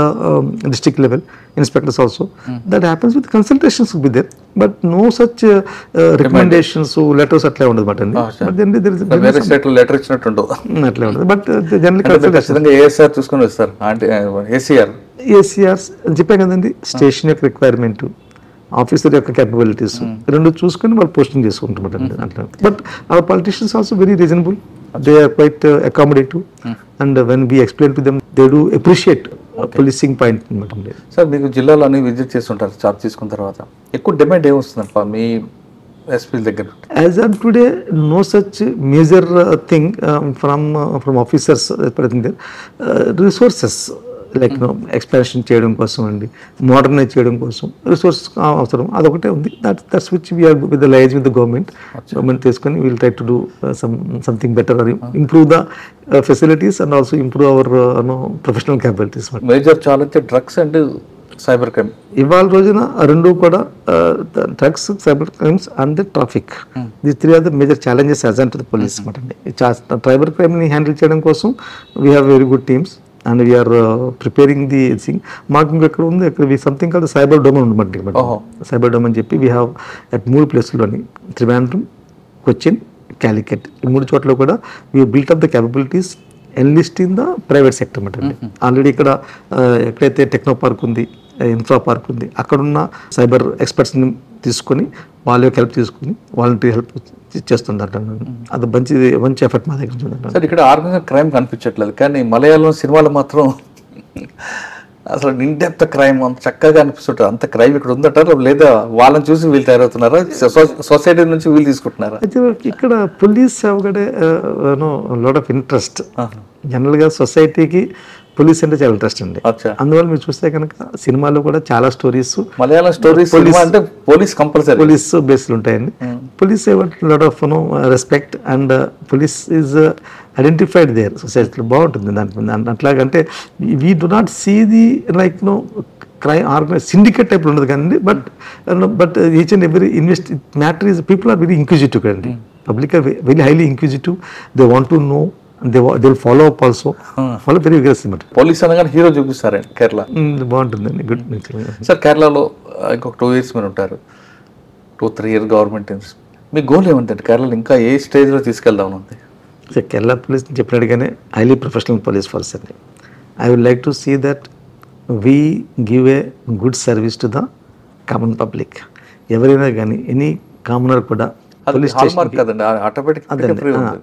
district level, inspectors also. That happens with consultations with there, but no such recommendations letters అట్లా ఉండదు మాట అండి. అట్లా ఉండదు. బట్ జనరల్ ఏఎస్ఆర్ చూసుకొని వస్తారు, ఏసీఆర్ చెప్పాను కదండి, స్టేషన్ యొక్క రిక్వైర్మెంట్, ఆఫీసర్ యొక్క క్యాపబిలిటీస్ రెండు చూసుకొని వాళ్ళు పోస్టింగ్ చేసుకుంటారు అట్లా. But our politicians also very reasonable, they are quite accommodative and when we explain to them they do appreciate policing point అనమాట. సార్ మీకు జిల్లాలో అన్ని విజిట్ చేస్తుంటారు చార్జ్ తీసుకున్న తర్వాత, ఎక్కువ డిమాండ్ ఏమొస్తుందంట మీ ఎస్పీ దగ్గర? As on today no such major thing from officers. Resources like expansion చేయడం కోసం అండి, మోడర్నైజ్ చేయడం కోసం రిసోర్స్ అవసరం, అదొకటే ఉంది. That's which we're with the liaise with the government తీసుకొని we'll try to do something better or improve the facilities and also improve our professional capabilities. Major challenge drugs and cyber crime ఇవాళ రోజున రెండు కూడా drugs, cyber crimes and traffic, the three are the major challenges as and to the police అనమాట అండి. Cyber క్రైమ్ని handle చేయడం కోసం we have very good teams and we are preparing the thing. మాకు ఇంకెక్కడ ఉంది, ఇక్కడ సంథింగ్ కాల్ సైబర్ డొమైన్ ఉండమండి. సైబర్ డొమైన్ చెప్పి వీ హ్యావ్ అట్ 3 ప్లేసుల్లోని త్రివేంద్రం, కొచ్చిన్, క్యాలికట్, ఈ 3 చోట్ల కూడా we built up the capabilities enlist in the private sector అండి. ఆల్రెడీ ఇక్కడ ఎక్కడైతే టెక్నో పార్క్ ఉంది, ఇన్ఫ్రా పార్క్ ఉంది, అక్కడున్న సైబర్ ఎక్స్పర్ట్స్ని తీసుకొని వాళ్ళ యొక్క హెల్ప్ తీసుకుని వాలంటరీ హెల్ప్ చేస్తుందంట. అది మంచి ఎఫర్ట్ మా దగ్గర ఉంటుంది సార్. ఇక్కడ ఆర్గనైజ్డ్ క్రైమ్ కనిపించట్లేదు, కానీ మలయాళం సినిమాలు మాత్రం అసలు ఇన్డెప్త్ క్రైమ్ అంత చక్కగా అనిపిస్తుంటారు. అంత క్రైమ్ ఇక్కడ ఉందంటారు, లేదా వాళ్ళని చూసి వీళ్ళు తయారవుతున్నారా, సొసైటీ నుంచి వీళ్ళు తీసుకుంటున్నారా? అయితే ఇక్కడ పోలీస్ అవగడే లాట్ ఆఫ్ ఇంట్రెస్ట్. జనరల్గా సొసైటీకి పోలీస్ అంటే చాలా ఇంట్రెస్ట్ అండి. అందువల్ల మీరు చూస్తే కనుక సినిమాలో కూడా చాలా స్టోరీస్, మలయాళం స్టోరీస్ అంటే పోలీస్ కంపల్సరీ పోలీస్ బేస్లు ఉంటాయండి. Police lot of respect and police is identified their సొసైటీలో. బాగుంటుంది దాని అట్లాగంటే we do not see the like crime organise syndicate టైప్లో ఉండదు కానీ but each and every matter is people are very inquisitive కదండి. Public are very highly inquisitive. They want to know, they will follow up also. Follow very aggressive. Police అనగానే hero చూపిస్తారు కేరళ. బాగుంటుందండి, good. Sir కేరళలో ఇంకొక 2 years మీరు ఉంటారు, 2-3 years government. మీ goal ఏమంటే కేరళలో ఇంకా ఏ స్టేజ్లో తీసుకెళ్దాం ఉంది? సార్ కేరళ పోలీస్ చెప్పినట్టుగానే హైలీ ప్రొఫెషనల్ పోలీస్ ఫోర్స్ అండి. I would like to see that we give a good service to the common public. ఎవరైనా కానీ ఎనీ కామనర్ కూడా పోలీస్ స్టేషన్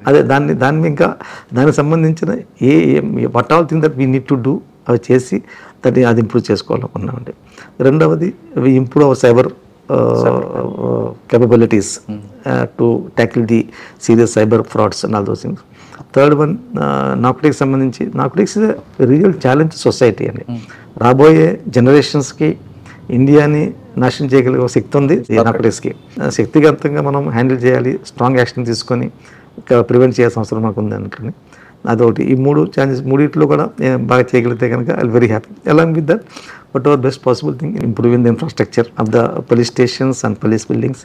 అదే దాన్ని ఇంకా దానికి సంబంధించిన what all thing that we need to do అవి చేసి దాన్ని అది ఇంప్రూవ్ చేసుకోవాలనుకున్నామండి. రెండవది we improve our cyber capabilities to tackle the serious cyber frauds and all those things. Third one, narcotics సంబంధించి narcotics is a real challenge to society అండి. రాబోయే జనరేషన్స్కి ఇండియాని నాశనం చేయగలిగే శక్తి ఉంది నార్కోటిక్స్కి. శక్తిగతంగా మనం హ్యాండిల్ చేయాలి, స్ట్రాంగ్ యాక్షన్ తీసుకొని ప్రివెంట్ చేయాల్సిన అవసరం మనకు ఉంది అనుకోండి. అదొకటి. ఈ 3 ఛాన్సెస్, 3 కూడా బాగా చేయగలిగితే కనుక I very happy. Along with that what are best possible thing improving the infrastructure of the police stations and police buildings.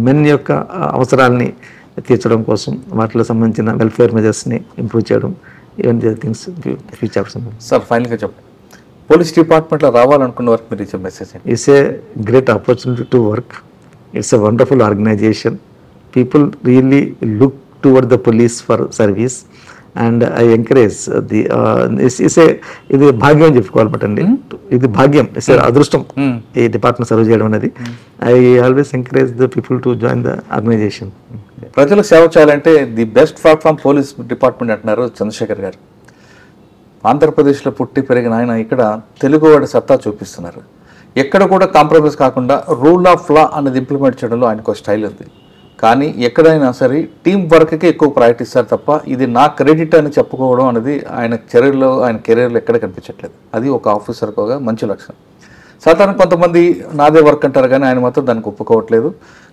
Men యొక్క అవసరాలని తీర్చడం కోసం వాటిలో సంబంధించిన వెల్ఫేర్ మెజర్స్ని ఇంప్రూవ్ చేయడం, ఇవన్నీ థింగ్స్ ఫ్యూచర్స్. సార్ ఫైనల్గా చెప్పండి, పోలీస్ డిపార్ట్మెంట్లో రావాలనుకున్న వారికి మీరు ఇచ్చే message? It's a great opportunity to work. It's a wonderful organisation. People really look toward the police for service and I encourage the ఇది భాగ్యం అని చెప్పుకోవాలన్నమాట అండి. ఇది భాగ్యం, అదృష్టం ఈ డిపార్ట్మెంట్ సర్వ్ చేయడం అనేది. I always encourage the people to join the organisation. ప్రజలకు సేవ చేయాలంటే the best platform police department అంటున్నారు చంద్రశేఖర్ గారు. ఆంధ్రప్రదేశ్లో పుట్టి పెరిగిన ఆయన ఇక్కడ తెలుగువాడి సత్తా చూపిస్తున్నారు. ఎక్కడ కూడా కాంప్రమైజ్ కాకుండా రూల్ ఆఫ్ లా అనేది ఇంప్లిమెంట్ చేయడంలో ఆయనకు స్టైల్ ఉంది. కానీ ఎక్కడైనా సరే టీం వర్క్కి ఎక్కువ ప్రయారిటీ ఇస్తారు తప్ప ఇది నా క్రెడిట్ అని చెప్పుకోవడం అనేది ఆయన కెరీర్లో ఎక్కడ కనిపించట్లేదు. అది ఒక ఆఫీసర్కి ఒక మంచి లక్షణం. సాధారణ కొంతమంది నాదే వర్క్ అంటారు, కానీ ఆయన మాత్రం దానికి ఒప్పుకోవట్లేదు.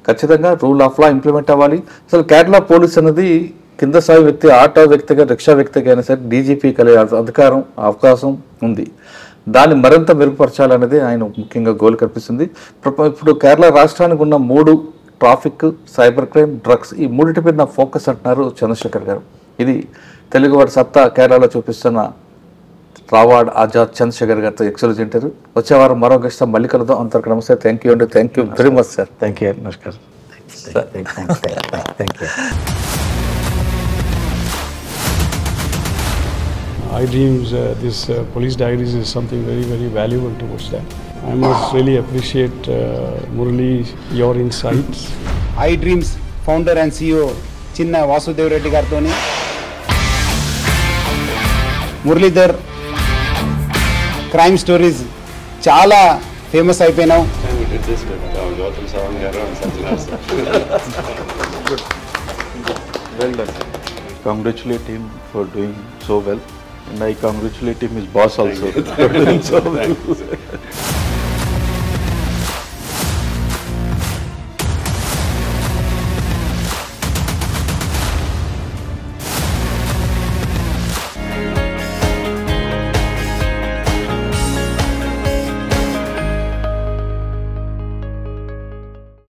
ఖచ్చితంగా రూల్ ఆఫ్ లా ఇంప్లిమెంట్ అవ్వాలి. అసలు కేరళ పోలీస్ అనేది కింద స్థాయి వ్యక్తి, ఆటో వ్యక్తిగా, రిక్షా వ్యక్తిగా అయినా సరే డీజీపీ కలిగే అధికారం, అవకాశం ఉంది. దాన్ని మరింత మెరుగుపరచాలనేది ఆయన ముఖ్యంగా గోల్ కనిపిస్తుంది. ఇప్పుడు కేరళ రాష్ట్రానికి ఉన్న 3 ట్రాఫిక్, సైబర్ క్రైమ్, డ్రగ్స్, ఈ 3 మీద నా ఫోకస్ అంటున్నారు చంద్రశేఖర్ గారు. ఇది తెలుగువాడి సత్తా కేరళలో చూపిస్తున్న రావాడ్ ఆజాద్ చంద్రశేఖర్ గారితో ఎక్సలెంట్ ఇంటర్వ్యూ. వచ్చే వారం మరో గెస్ట్ మళ్ళీ కలుద్దాం. అంతవరకు నమస్తే. థ్యాంక్ యూ అండి. Thank you very much sir. Thank you. నమస్కారం. Thank you. iDreams, this police diaries is something very, very valuable towards that. I must really appreciate Murali, your insights. iDreams founder and CEO Chinna Vasudev Reddy gartoni Muralidhar crime stories chaala famous అయిపోయినావు. We did this with Gautam Sawant garu and Sanjana sir. Well done. Congratulate him for doing so well. And I congratulate him, his boss also, for doing so well.